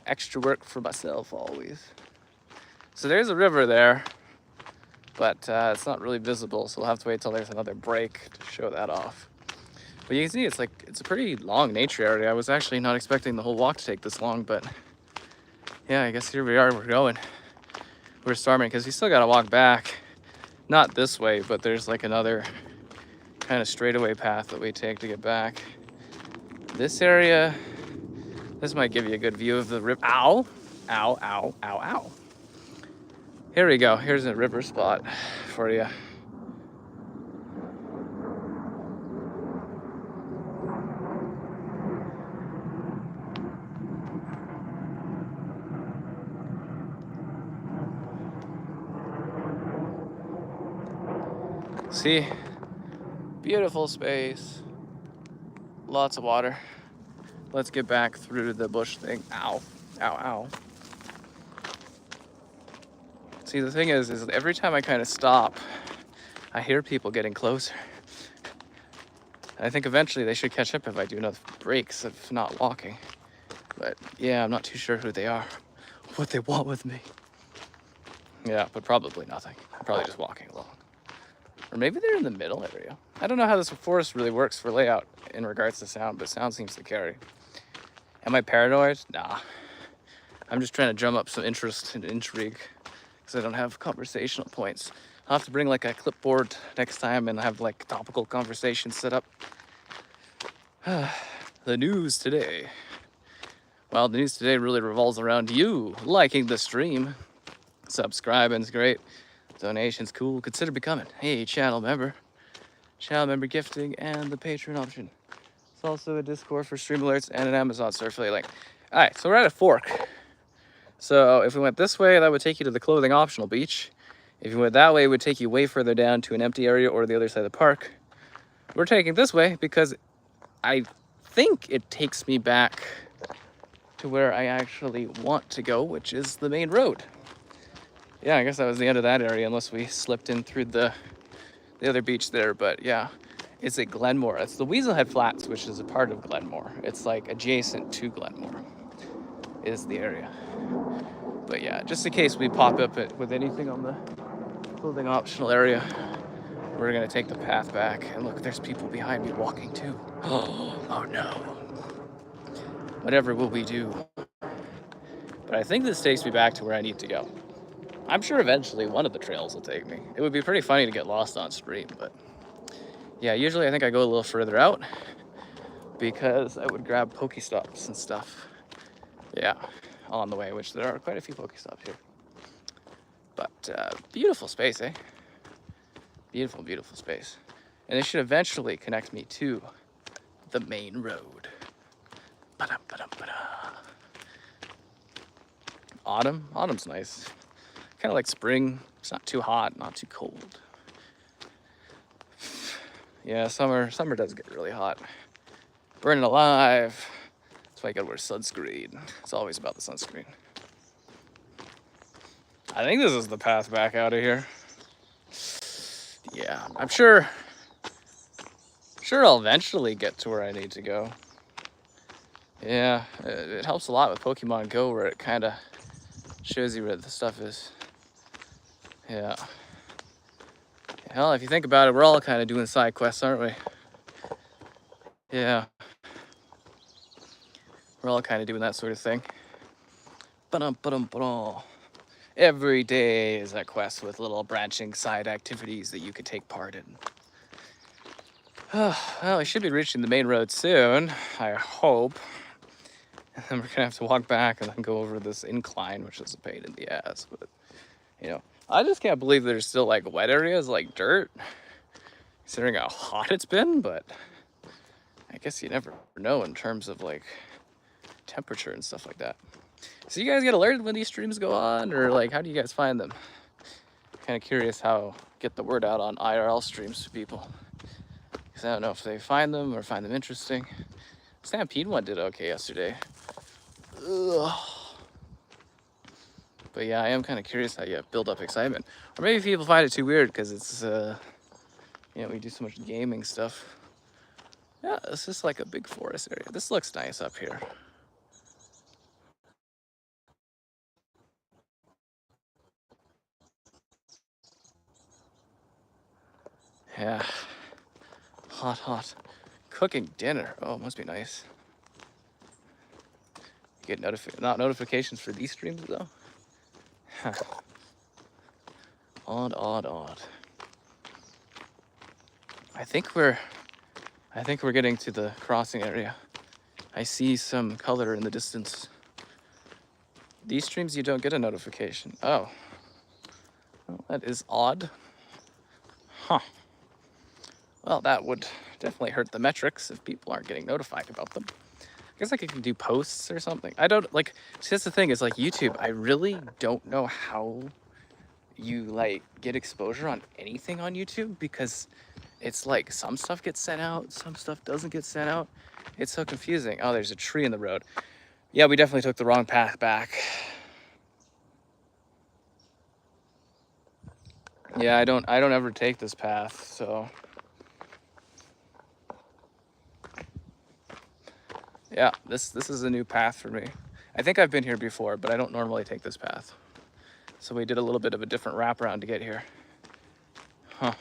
Speaker 1: Extra work for myself always. So there's a river there, but it's not really visible, so we'll have to wait till there's another break to show that off. But you can see it's a pretty long nature area. I was actually not expecting the whole walk to take this long, but yeah, I guess here we are, we're going. We're storming, because we still gotta walk back. Not this way, but there's like another kind of straightaway path that we take to get back. This area, this might give you a good view of the river. Ow, ow, ow, ow, ow. Here we go, here's a river spot for you. See, beautiful space, lots of water. Let's get back through the bush thing. Ow, ow, ow. See, the thing is every time I kind of stop, I hear people getting closer. I think eventually they should catch up if I do enough breaks of not walking. But yeah, I'm not too sure who they are, what they want with me. Yeah, but probably nothing. I'm probably just walking along. Or maybe they're in the middle area. I don't know how this forest really works for layout in regards to sound, but sound seems to carry. Am I paranoid? Nah. I'm just trying to drum up some interest and intrigue because I don't have conversational points. I'll have to bring like a clipboard next time and have like topical conversations set up. The news today. Well, the news today really revolves around you liking the stream. Subscribing's great. Donation's cool. Consider becoming a channel member. Channel member gifting and the Patreon option. It's also a Discord for stream alerts and an Amazon store affiliate link. All right, so we're at a fork. So if we went this way, that would take you to the clothing optional beach. If you went that way, it would take you way further down to an empty area or the other side of the park. We're taking this way because I think it takes me back to where I actually want to go, which is the main road. Yeah, I guess that was the end of that area, unless we slipped in through the other beach there, but yeah. It's at Glenmore. It's the Weaselhead Flats, which is a part of Glenmore. It's like adjacent to Glenmore is the area. But yeah, just in case we pop up with anything on the clothing optional area, we're gonna take the path back. And look, there's people behind me walking too. Oh no. Whatever will we do? But I think this takes me back to where I need to go. I'm sure eventually one of the trails will take me. It would be pretty funny to get lost on stream, but yeah, usually I think I go a little further out because I would grab Pokestops and stuff. Yeah, on the way, which there are quite a few Pokestops here. But beautiful space, eh? Beautiful, beautiful space. And it should eventually connect me to the main road. Ba-dum, ba-dum, ba-dum. Autumn? Autumn's nice. Kind of like spring. It's not too hot, not too cold. Yeah, summer does get really hot. Burning alive. That's why I gotta wear sunscreen. It's always about the sunscreen. I think this is the path back out of here. Yeah, I'm sure Sure, I'll eventually get to where I need to go. Yeah, it helps a lot with Pokemon Go, where it kind of shows you where the stuff is. Yeah. Hell, if you think about it, we're all kind of doing side quests, aren't we? Yeah. We're all kind of doing that sort of thing. Ba-dum. Every day is a quest with little branching side activities that you could take part in. Well, I should be reaching the main road soon, I hope. And then we're gonna have to walk back and then go over this incline, which is a pain in the ass. But, you know, I just can't believe there's still like wet areas like dirt, considering how hot it's been. But I guess you never know in terms of like temperature and stuff like that. So you guys get alerted when these streams go on, or like how do you guys find them? Kind of curious how get the word out on IRL streams to people, because I don't know if they find them or find them interesting. Stampede one did okay yesterday. Ugh. But yeah, I am kind of curious how you build up excitement, or maybe people find it too weird because it's you know, we do so much gaming stuff. Yeah, this is like a big forest area. This looks nice up here. Yeah, hot. Cooking dinner. Oh, it must be nice. You get not notifications for these streams though. Huh. Odd. I think we're getting to the crossing area. I see some color in the distance. These streams you don't get a notification. Oh, well, that is odd. Huh. Well, that would definitely hurt the metrics if people aren't getting notified about them. I guess like I can do posts or something. I don't like, see, that's the thing is like YouTube, I really don't know how you like get exposure on anything on YouTube, because it's like some stuff gets sent out, some stuff doesn't get sent out. It's so confusing. Oh, there's a tree in the road. Yeah, we definitely took the wrong path back. Yeah, I don't ever take this path, so. Yeah, this is a new path for me. I think I've been here before, but I don't normally take this path. So we did a little bit of a different wraparound to get here. Huh.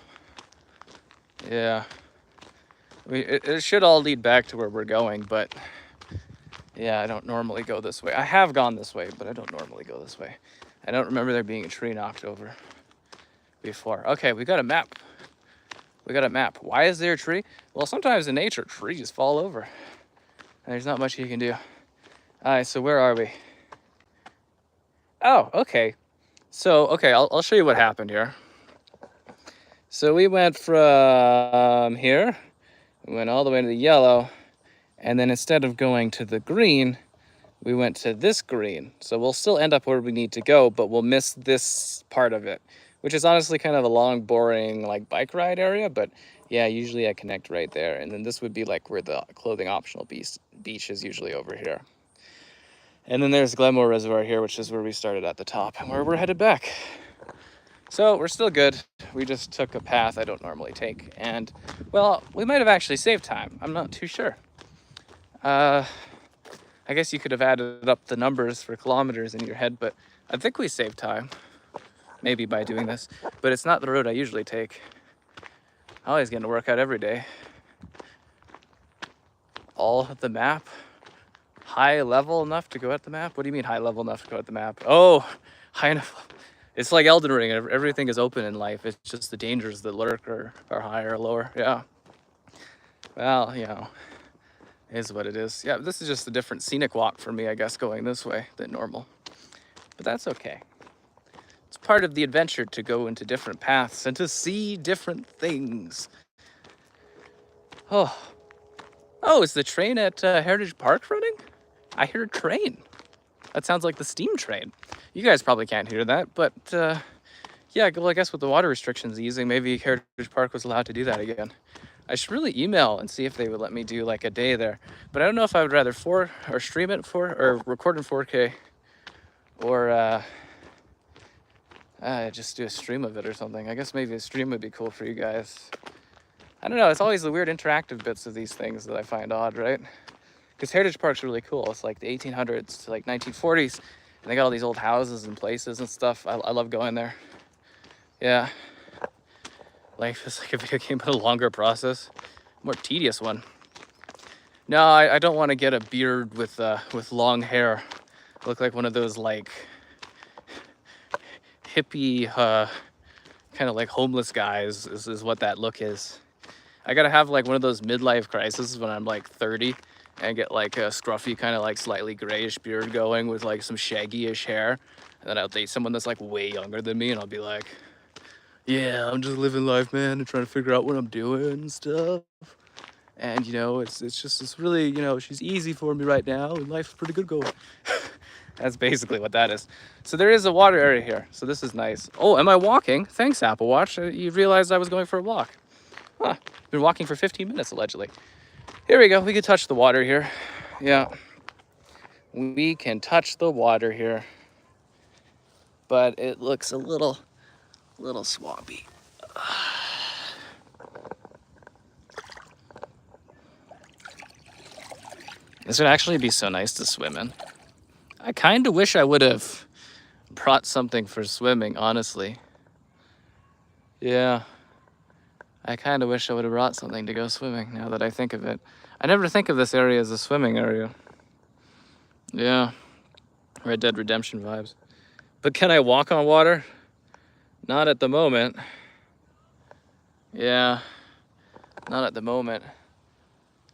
Speaker 1: Yeah. It should all lead back to where we're going, but yeah, I don't normally go this way. I have gone this way, but I don't normally go this way. I don't remember there being a tree knocked over before. Okay, we got a map. Why is there a tree? Well, sometimes in nature, trees fall over. There's not much you can do. All right, so where are we? Oh, okay. So, okay, I'll show you what happened here. So we went from here, we went all the way to the yellow, and then instead of going to the green, we went to this green. So we'll still end up where we need to go, but we'll miss this part of it, which is honestly kind of a long, boring like bike ride area, but yeah, usually I connect right there. And then this would be like where the clothing optional beach is usually over here. And then there's Glenmore Reservoir here, which is where we started at the top and where we're headed back. So we're still good. We just took a path I don't normally take. And well, we might have actually saved time. I'm not too sure. I guess you could have added up the numbers for kilometers in your head, but I think we saved time. Maybe by doing this, but it's not the road I usually take. I always get to work out every day. All the map. High level enough to go at the map? What do you mean high level enough to go at the map? Oh, high enough. It's like Elden Ring. Everything is open in life. It's just the dangers that lurk are higher or lower. Yeah. Well, you know, it is what it is. Yeah, this is just a different scenic walk for me, I guess, going this way than normal. But that's okay. It's part of the adventure to go into different paths and to see different things. Oh, is the train at Heritage Park running? I hear a train. That sounds like the steam train. You guys probably can't hear that, but yeah, well, I guess with the water restrictions easing, maybe Heritage Park was allowed to do that again. I should really email and see if they would let me do like a day there. But I don't know if I would rather stream it or record in 4K, or just do a stream of it or something. I guess maybe a stream would be cool for you guys. I don't know, it's always the weird interactive bits of these things that I find odd, right? Because Heritage Park's really cool. It's like the 1800s to like 1940s, and they got all these old houses and places and stuff. I love going there. Yeah. Life is like a video game, but a longer process, more tedious one. No, I don't want to get a beard with long hair. I look like one of those like hippie, kind of like homeless guys is what that look is. I gotta have like one of those midlife crises when I'm like 30 and get like a scruffy kind of like slightly grayish beard going with like some shaggy-ish hair. And then I'll date someone that's like way younger than me and I'll be like, yeah, I'm just living life, man, and trying to figure out what I'm doing and stuff. And you know, it's really, you know, she's easy for me right now and life's pretty good going. That's basically what that is. So there is a water area here. So this is nice. Oh, am I walking? Thanks, Apple Watch. You realized I was going for a walk. Huh, been walking for 15 minutes, allegedly. Here we go, we can touch the water here. Yeah, we can touch the water here. But it looks a little swampy. This would actually be so nice to swim in. I kind of wish I would have brought something for swimming, honestly. Yeah. I kind of wish I would have brought something to go swimming, now that I think of it. I never think of this area as a swimming area. Yeah. Red Dead Redemption vibes. But can I walk on water? Not at the moment. Yeah. Not at the moment.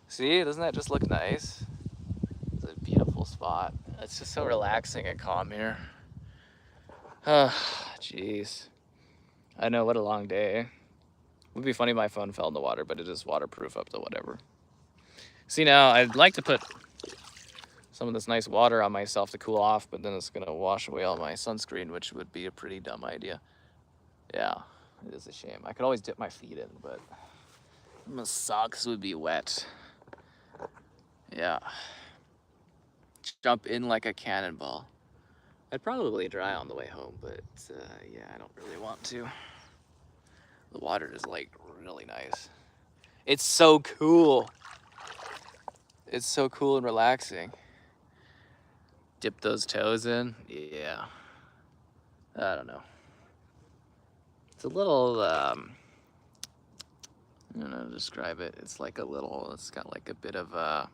Speaker 1: See, doesn't that just look nice? It's a beautiful spot. It's just so relaxing and calm here. Oh, jeez. I know, what a long day. It would be funny if my phone fell in the water, but it is waterproof up to whatever. See, now, I'd like to put some of this nice water on myself to cool off, but then it's gonna wash away all my sunscreen, which would be a pretty dumb idea. Yeah, it is a shame. I could always dip my feet in, but my socks would be wet. Yeah. Jump in like a cannonball. I'd probably dry on the way home, but yeah, I don't really want to. The water is like really nice. It's so cool. It's so cool and relaxing. Dip those toes in. Yeah. I don't know. It's a little, I don't know how to describe it. It's like a little, it's got like a bit of a,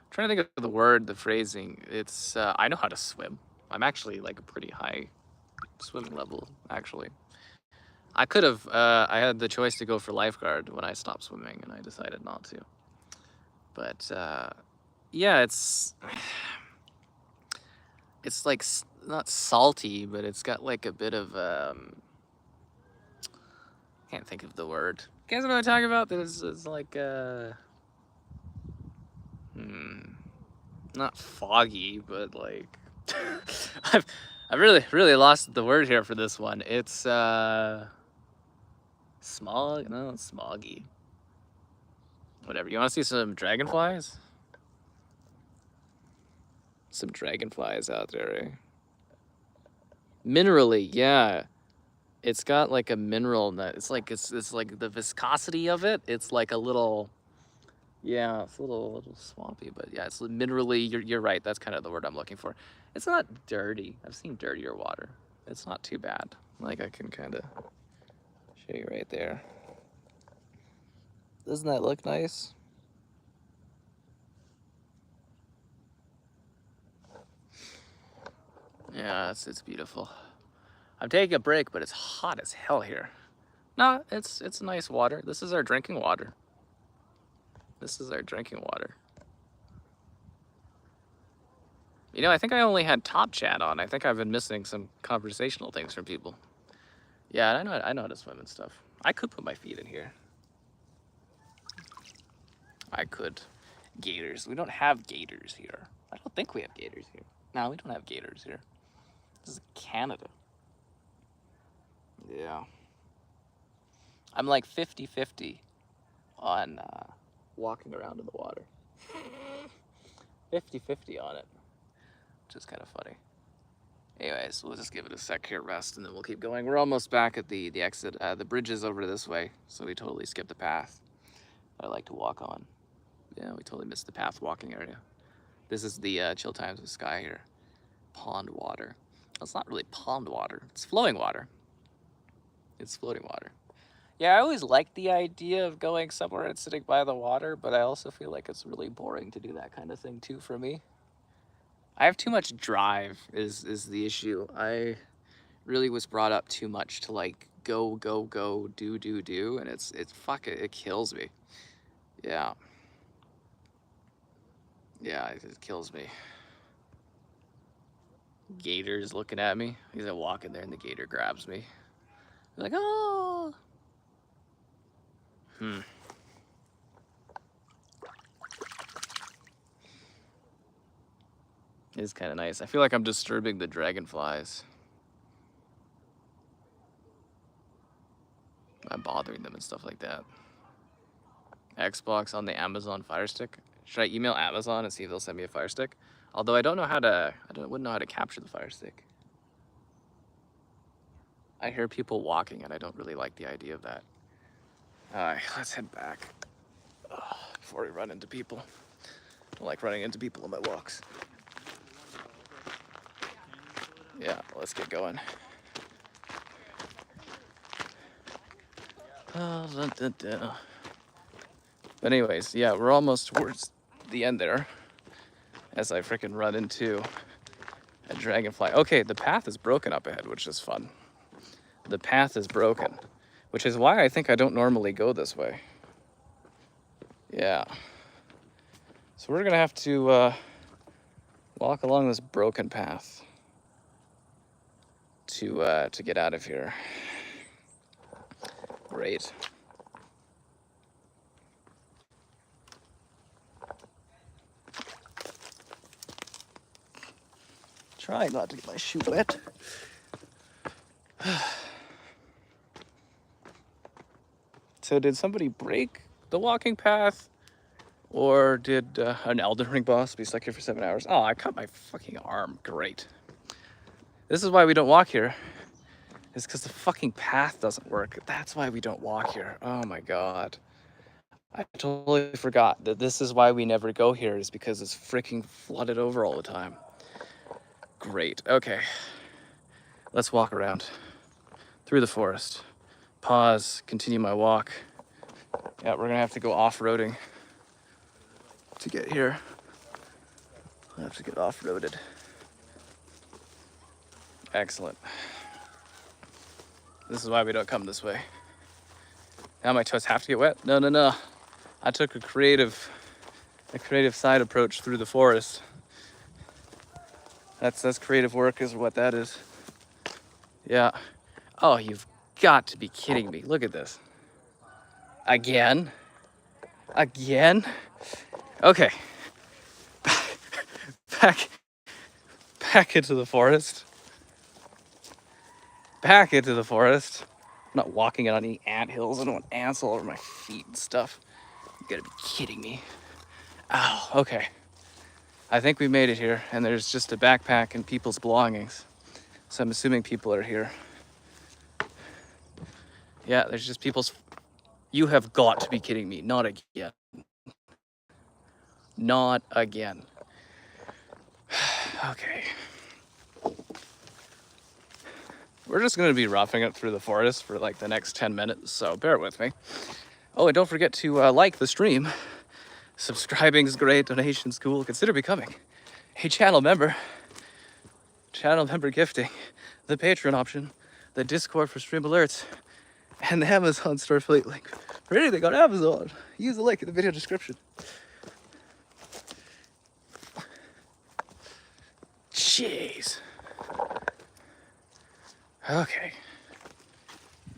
Speaker 1: trying to think of the word, the phrasing. It's, I know how to swim. I'm actually like a pretty high swimming level, actually. I could have, I had the choice to go for lifeguard when I stopped swimming and I decided not to. But, yeah, it's like, not salty, but it's got like a bit of, can't think of the word. You guys know what I'm talking about? It's like, not foggy, but like, I've really lost the word here for this one. It's, smog? No, it's smoggy. Whatever. You want to see some dragonflies? Some dragonflies out there, eh? Minerally, yeah. It's got like a mineral nut. It's like the viscosity of it. It's like a little, yeah, it's a little swampy, but yeah, it's minerally. You're right. That's kind of the word I'm looking for. It's not dirty. I've seen dirtier water. It's not too bad. Like I can kind of show you right there. Doesn't that look nice? Yeah, it's beautiful. I'm taking a break, but it's hot as hell here. No, it's nice water. This is our drinking water. This is our drinking water. You know, I think I only had top chat on. I think I've been missing some conversational things from people. Yeah, I know how to swim and stuff. I could put my feet in here. I could. Gators. We don't have gators here. I don't think we have gators here. No, we don't have gators here. This is Canada. Yeah. I'm like 50-50 on walking around in the water. 50-50 on it, which is kind of funny. Anyways, we'll just give it a sec here, rest, and then we'll keep going. We're almost back at the exit. The bridge is over this way, so we totally skipped the path I like to walk on. Yeah, we totally missed the path walking area. This is the Chill Times with Sky here. Pond water. Well, it's not really pond water. It's flowing water. It's floating water. Yeah, I always liked the idea of going somewhere and sitting by the water, but I also feel like it's really boring to do that kind of thing too for me. I have too much drive is the issue. I really was brought up too much to like go, do, and it's fuck it kills me. Yeah. Yeah, it just kills me. Gator's looking at me. He's gonna walk in there and the gator grabs me. I'm like, oh. It's kind of nice. I feel like I'm disturbing the dragonflies. I'm bothering them and stuff like that. Xbox on the Amazon Fire Stick. Should I email Amazon and see if they'll send me a Fire Stick? Although I don't know how to, wouldn't know how to capture the Fire Stick. I hear people walking and I don't really like the idea of that. Alright, let's head back before we run into people. I don't like running into people on my walks. Yeah, let's get going. But anyways, yeah, we're almost towards the end there as I freaking run into a dragonfly. Okay, the path is broken up ahead, which is fun. The path is broken, which is why I think I don't normally go this way. Yeah. So we're gonna have to walk along this broken path to get out of here. Great. Try not to get my shoe wet. So did somebody break the walking path? Or did an Elden Ring boss be stuck here for 7 hours? Oh, I cut my fucking arm. Great. This is why we don't walk here. It's because the fucking path doesn't work. That's why we don't walk here. Oh my god. I totally forgot that this is why we never go here, is because it's freaking flooded over all the time. Great. Okay. Let's walk around through the forest. Pause, continue my walk. Yeah, we're gonna have to go off-roading to get here. I'll have to get off-roaded. Excellent. This is why we don't come this way. Now my toes have to get wet? No, no, no. I took a creative side approach through the forest. That's creative work is what that is. Yeah. Oh, you've got to be kidding me. Look at this. Again? Again? Okay. Back into the forest. Back into the forest. I'm not walking on any anthills. I don't want ants all over my feet and stuff. You gotta be kidding me. Ow, okay. I think we made it here, and there's just a backpack and people's belongings. So I'm assuming people are here. Yeah, there's just people's... You have got to be kidding me. Not again. Not again. Okay. We're just going to be roughing it through the forest for like the next 10 minutes, so bear with me. Oh, and don't forget to like the stream. Subscribing's great, donation's cool. Consider becoming a channel member. Channel member gifting, the Patreon option, the Discord for stream alerts, and the Amazon store affiliate link for anything on Amazon. Use the link in the video description. Jeez. Okay.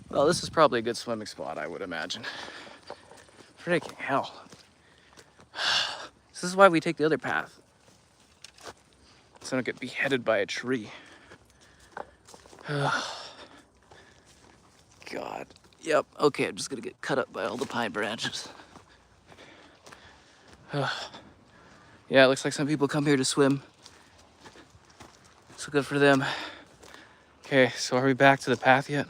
Speaker 1: Well, this is probably a good swimming spot, I would imagine. Freaking hell. This is why we take the other path. So I don't get beheaded by a tree. God. Yep. Okay, I'm just gonna get cut up by all the pine branches. Yeah, it looks like some people come here to swim. So good for them. Okay, so are we back to the path yet?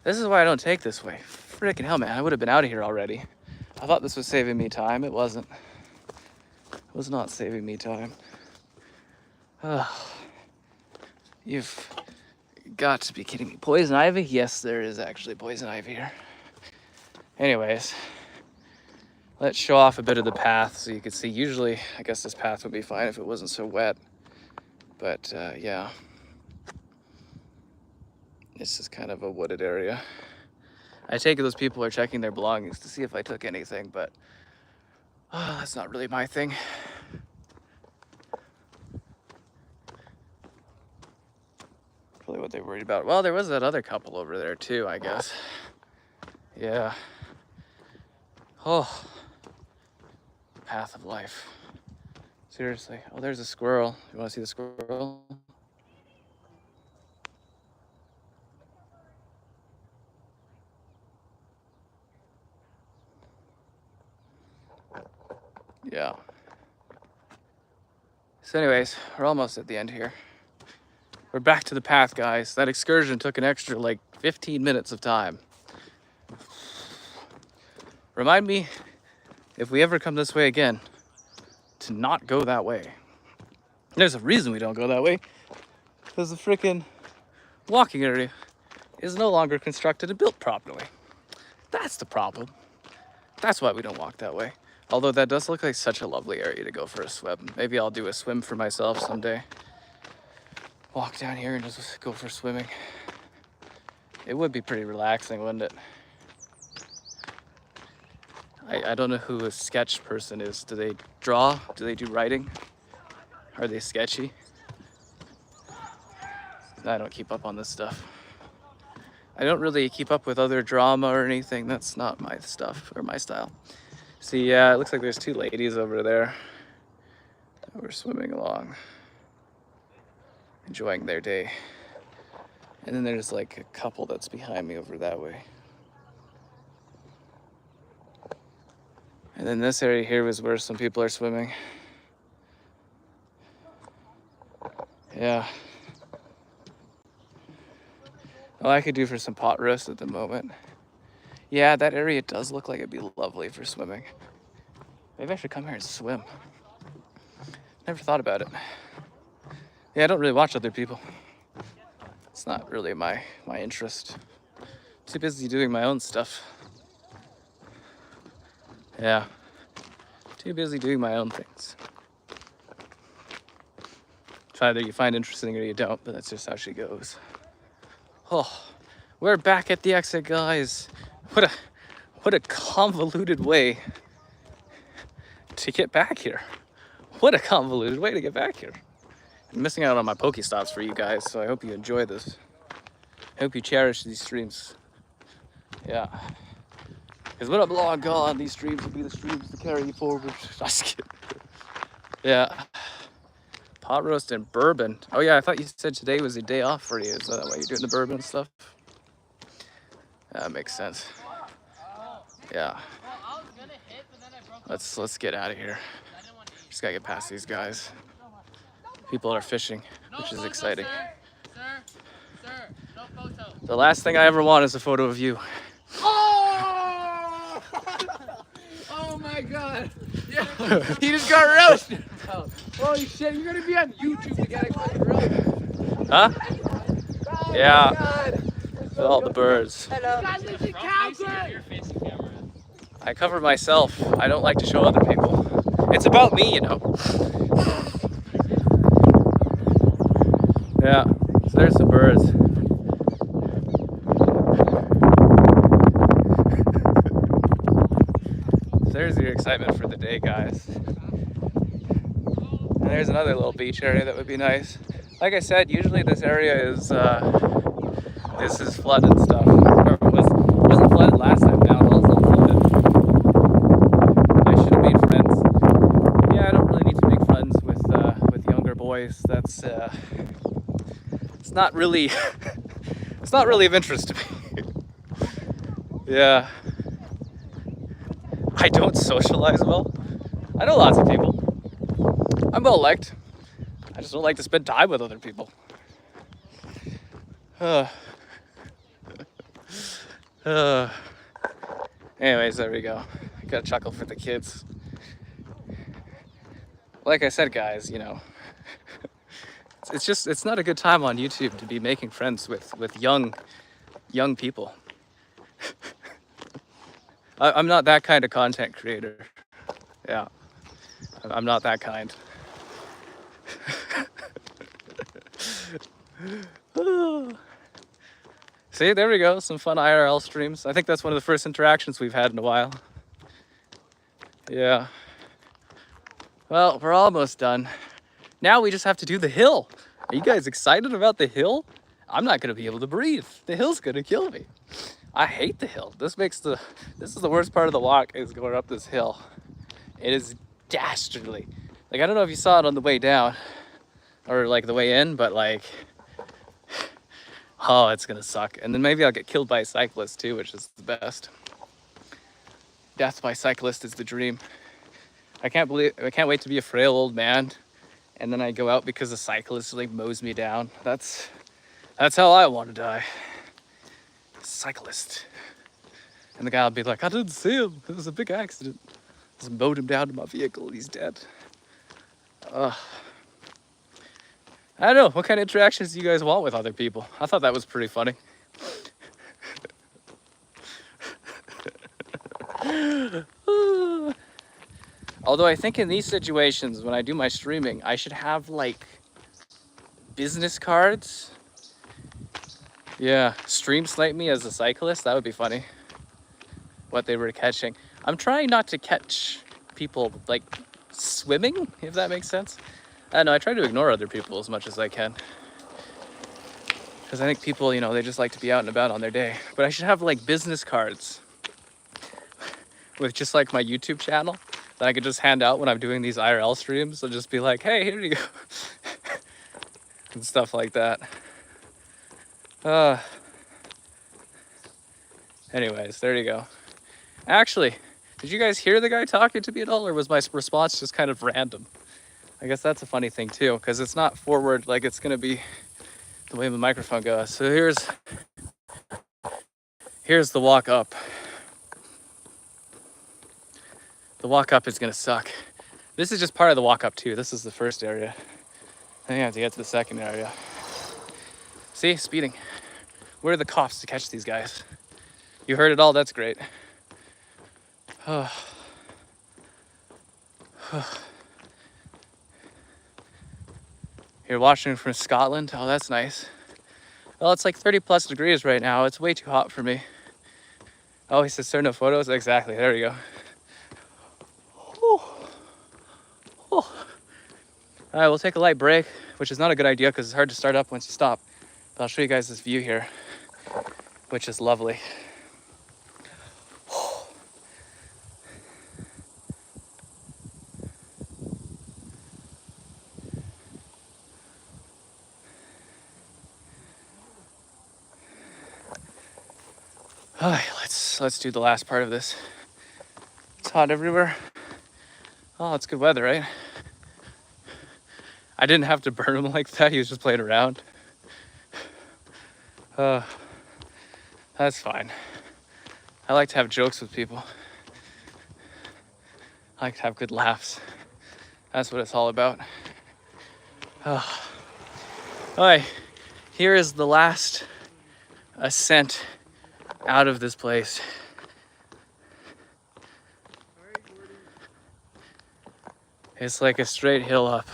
Speaker 1: This is why I don't take this way. Freaking hell, man. I would have been out of here already. I thought this was saving me time. It wasn't. It was not saving me time. You've got to be kidding me. Poison ivy? Yes, there is actually poison ivy here. Anyways, let's show off a bit of the path so you can see. Usually, I guess this path would be fine if it wasn't so wet. But yeah, this is kind of a wooded area. I take it those people are checking their belongings to see if I took anything, but that's not really my thing. Probably what they worried about. Well, there was that other couple over there too, I guess. Yeah. Oh, path of life. Seriously. Oh, there's a squirrel. You want to see the squirrel? Yeah. So anyways, we're almost at the end here. We're back to the path, guys. That excursion took an extra like 15 minutes of time. Remind me, if we ever come this way again, to not go that way. There's a reason we don't go that way. Because the freaking walking area is no longer constructed and built properly. That's the problem. That's why we don't walk that way. Although that does look like such a lovely area to go for a swim. Maybe I'll do a swim for myself someday. Walk down here and just go for swimming. It would be pretty relaxing, wouldn't it? I don't know who a sketch person is. Do they draw? Do they do writing? Are they sketchy? I don't keep up on this stuff. I don't really keep up with other drama or anything. That's not my stuff or my style. See, yeah, it looks like there's two ladies over there that were swimming along, enjoying their day. And then there's like a couple that's behind me over that way. And then this area here was where some people are swimming. Yeah. All I could do for some pot roast at the moment. Yeah, that area does look like it'd be lovely for swimming. Maybe I should come here and swim. Never thought about it. Yeah, I don't really watch other people. It's not really my interest. Too busy doing my own stuff. Yeah. Too busy doing my own things. It's either you find interesting or you don't, but that's just how she goes. Oh, we're back at the exit, guys. What a convoluted way to get back here. What a convoluted way to get back here. I'm missing out on my Pokestops for you guys, so I hope you enjoy this. I hope you cherish these streams. Yeah. Because when I'm long gone, these streams will be the streams to carry you forward. Just kidding. Yeah. Pot roast and bourbon. Oh yeah, I thought you said today was a day off for you. Is that why you're doing the bourbon and stuff? That makes sense. Yeah. Let's get out of here. Just gotta get past these guys. People are fishing, which is exciting.
Speaker 3: Sir, no photo.
Speaker 1: The last thing I ever want is a photo of you.
Speaker 3: Oh! Oh my god. Yeah, he just got roasted. Holy shit, you're gonna be on YouTube to get roasted.
Speaker 1: Huh?
Speaker 3: Oh
Speaker 1: Yeah.
Speaker 3: my god.
Speaker 1: With all the birds.
Speaker 3: Hello. You guys live in Calgary.
Speaker 1: I cover myself. I don't like to show other people. It's about me, you know. Yeah, so there's some birds. There's your excitement for the day, guys. And there's another little beach area that would be nice. Like I said, usually this area is flooded stuff. Or it wasn't flooded last time. Now it's all flooded. I should have made friends. Yeah, I don't really need to make friends with younger boys. That's it's not really it's not really of interest to me. Yeah. I don't socialize well. I know lots of people. I'm well liked. I just don't like to spend time with other people. Anyways, there we go. Got a chuckle for the kids. Like I said, guys, you know, it's not a good time on YouTube to be making friends with young people. I'm not that kind of content creator. Yeah, I'm not that kind. See, there we go. Some fun IRL streams. I think that's one of the first interactions we've had in a while. Yeah. Well, we're almost done. Now we just have to do the hill. Are you guys excited about the hill? I'm not gonna be able to breathe. The hill's gonna kill me. I hate the hill. This is the worst part of the walk, is going up this hill. It is dastardly. Like, I don't know if you saw it on the way down or like the way in, but like, oh, it's gonna suck. And then maybe I'll get killed by a cyclist too, which is the best. Death by cyclist is the dream. I can't wait to be a frail old man, and then I go out because a cyclist like mows me down. That's how I want to die. Cyclist. And the guy will be like, I didn't see him. It was a big accident. Just mowed him down to my vehicle. He's dead. I don't know. What kind of interactions do you guys want with other people? I thought that was pretty funny. Although I think in these situations, when I do my streaming, I should have like business cards. Yeah, stream snipe me as a cyclist. That would be funny. What they were catching. I'm trying not to catch people like swimming, if that makes sense. I don't know, I try to ignore other people as much as I can. Because I think people, you know, they just like to be out and about on their day. But I should have like business cards with just like my YouTube channel that I could just hand out when I'm doing these IRL streams. I'll just be like, hey, here you go. And stuff like that. Anyways, there you go. Actually, did you guys hear the guy talking to me at all, or was my response just kind of random? I guess that's a funny thing too, because it's not forward like it's gonna be the way the microphone goes. So here's the walk up. The walk up is gonna suck. This is just part of the walk up too. This is the first area. Then you have to get to the second area. See, speeding. Where are the cops to catch these guys? You heard it all, that's great. You're watching from Scotland? Oh, that's nice. Well, it's like 30 plus degrees right now. It's way too hot for me. Oh, he says, sir, no photos? Exactly, there we go. All right, we'll take a light break, which is not a good idea because it's hard to start up once you stop. But I'll show you guys this view here, which is lovely. All right, let's do the last part of this. It's hot everywhere. Oh, it's good weather, right? I didn't have to burn him like that. He was just playing around. That's fine. I like to have jokes with people. I like to have good laughs. That's what it's all about. All right, here is the last ascent out of this place. It's like a straight hill up.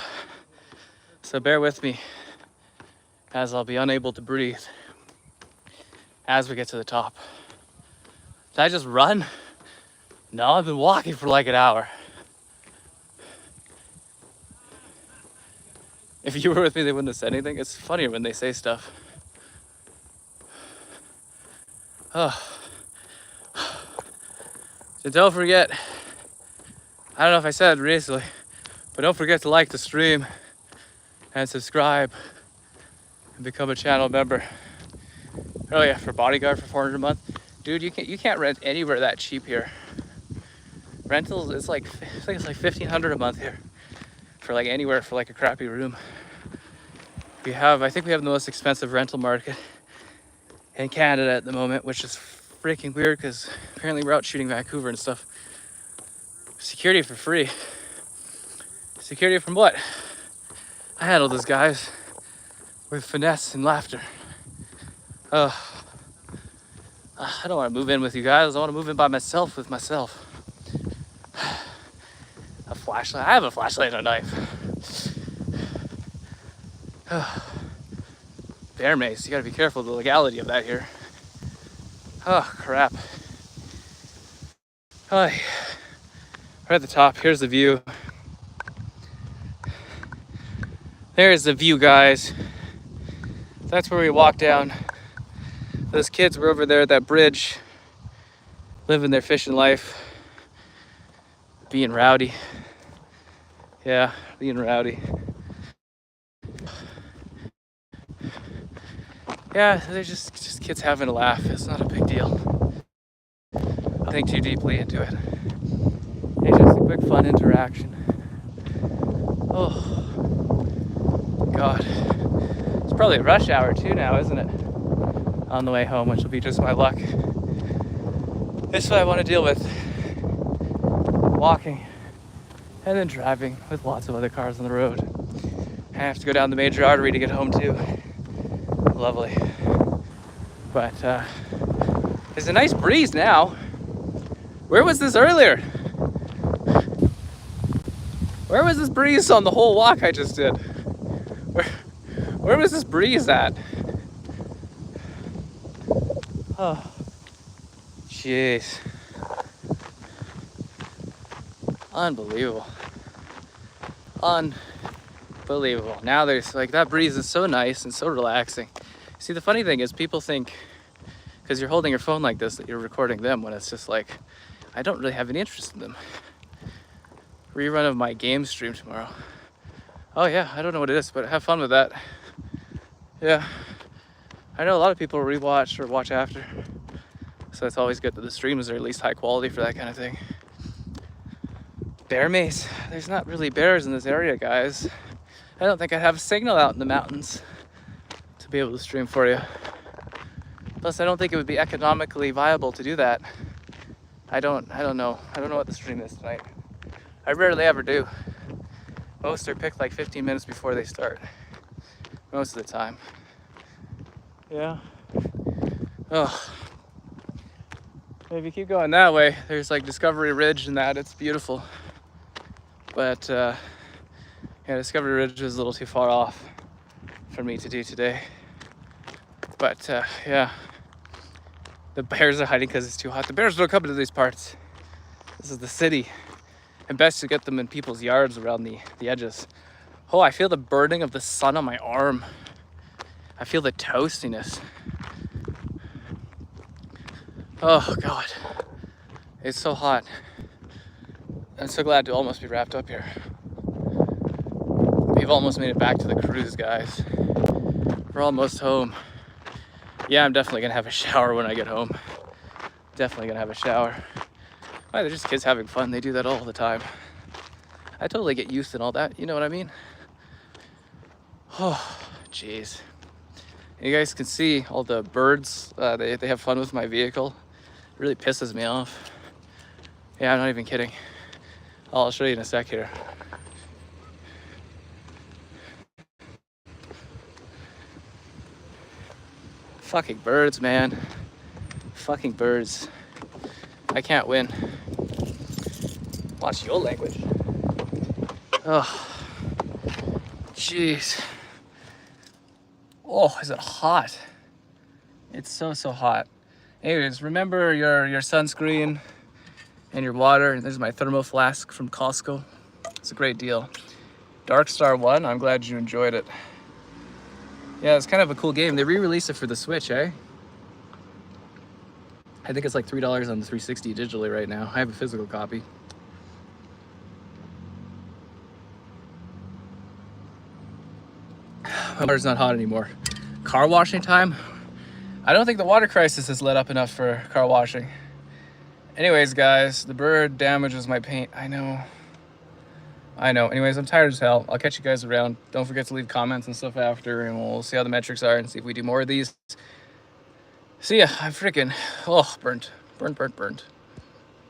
Speaker 1: So bear with me as I'll be unable to breathe as we get to the top. Did I just run? No, I've been walking for like an hour. If you were with me, they wouldn't have said anything. It's funnier when they say stuff. Oh. So don't forget, I don't know if I said it recently, but don't forget to like the stream and subscribe and become a channel member. Oh yeah, for Bodyguard for $400 a month. Dude, you can't rent anywhere that cheap here. Rentals, it's like, I think it's like $1,500 a month here for like anywhere for like a crappy room. I think we have the most expensive rental market in Canada at the moment, which is freaking weird because apparently we're out shooting Vancouver and stuff. Security for free. Security from what? I handle those guys with finesse and laughter. I don't want to move in with you guys. I want to move in by myself with myself. A flashlight. I have a flashlight and a knife. Bear mace. You gotta be careful of the legality of that here. Oh, crap. Hi. Right at the top, here's the view. There's the view, guys. That's where we walk down. Those kids were over there at that bridge, living their fishing life, being rowdy. Yeah, being rowdy. Yeah, they're just kids having a laugh. It's not a big deal. I think too deeply into it. It's just a quick fun interaction. Oh, God. It's probably rush hour too now, isn't it? On the way home, which will be just my luck. This is what I want to deal with. Walking and then driving with lots of other cars on the road. I have to go down the major artery to get home too. Lovely. But there's a nice breeze now. Where was this earlier? Where was this breeze on the whole walk I just did? Where was this breeze at? Oh, jeez. Unbelievable. Unbelievable. Now there's like, that breeze is so nice and so relaxing. See, the funny thing is people think, because you're holding your phone like this, that you're recording them, when it's just like, I don't really have any interest in them. Rerun of my game stream tomorrow. Oh yeah, I don't know what it is, but have fun with that. Yeah. I know a lot of people rewatch or watch after. So it's always good that the streams are at least high quality for that kind of thing. Bear mace. There's not really bears in this area, guys. I don't think I'd have a signal out in the mountains to be able to stream for you. Plus, I don't think it would be economically viable to do that. I don't know. I don't know what the stream is tonight. I rarely ever do. Most are picked like 15 minutes before they start. Most of the time. Yeah. Oh. If you keep going that way, there's like Discovery Ridge and that. It's beautiful. But yeah, Discovery Ridge is a little too far off for me to do today. But yeah, the bears are hiding because it's too hot. The bears don't come into these parts. This is the city. And best to get them in people's yards around the edges. Oh, I feel the burning of the sun on my arm. I feel the toastiness. Oh God, it's so hot. I'm so glad to almost be wrapped up here. We've almost made it back to the cruise, guys. We're almost home. Yeah, I'm definitely gonna have a shower when I get home. Definitely gonna have a shower. Why, they're just kids having fun. They do that all the time. I totally get used to all that. You know what I mean? Oh, jeez. You guys can see all the birds. They have fun with my vehicle. It really pisses me off. Yeah, I'm not even kidding. I'll show you in a sec here. Fucking birds, man. Fucking birds. I can't win. Watch your language. Oh, jeez. Oh, is it hot? It's so hot. Anyways, remember your sunscreen and your water. There's my thermo flask from Costco. It's a great deal. Dark Star 1, I'm glad you enjoyed it. Yeah, it's kind of a cool game. They re-released it for the Switch, eh? I think it's like $3 on the 360 digitally right now. I have a physical copy. My water's not hot anymore. Car washing time? I don't think the water crisis has let up enough for car washing. Anyways, guys, the bird damages my paint. I know. I know. Anyways, I'm tired as hell. I'll catch you guys around. Don't forget to leave comments and stuff after, and we'll see how the metrics are and see if we do more of these. See ya. I'm freaking, oh, burnt.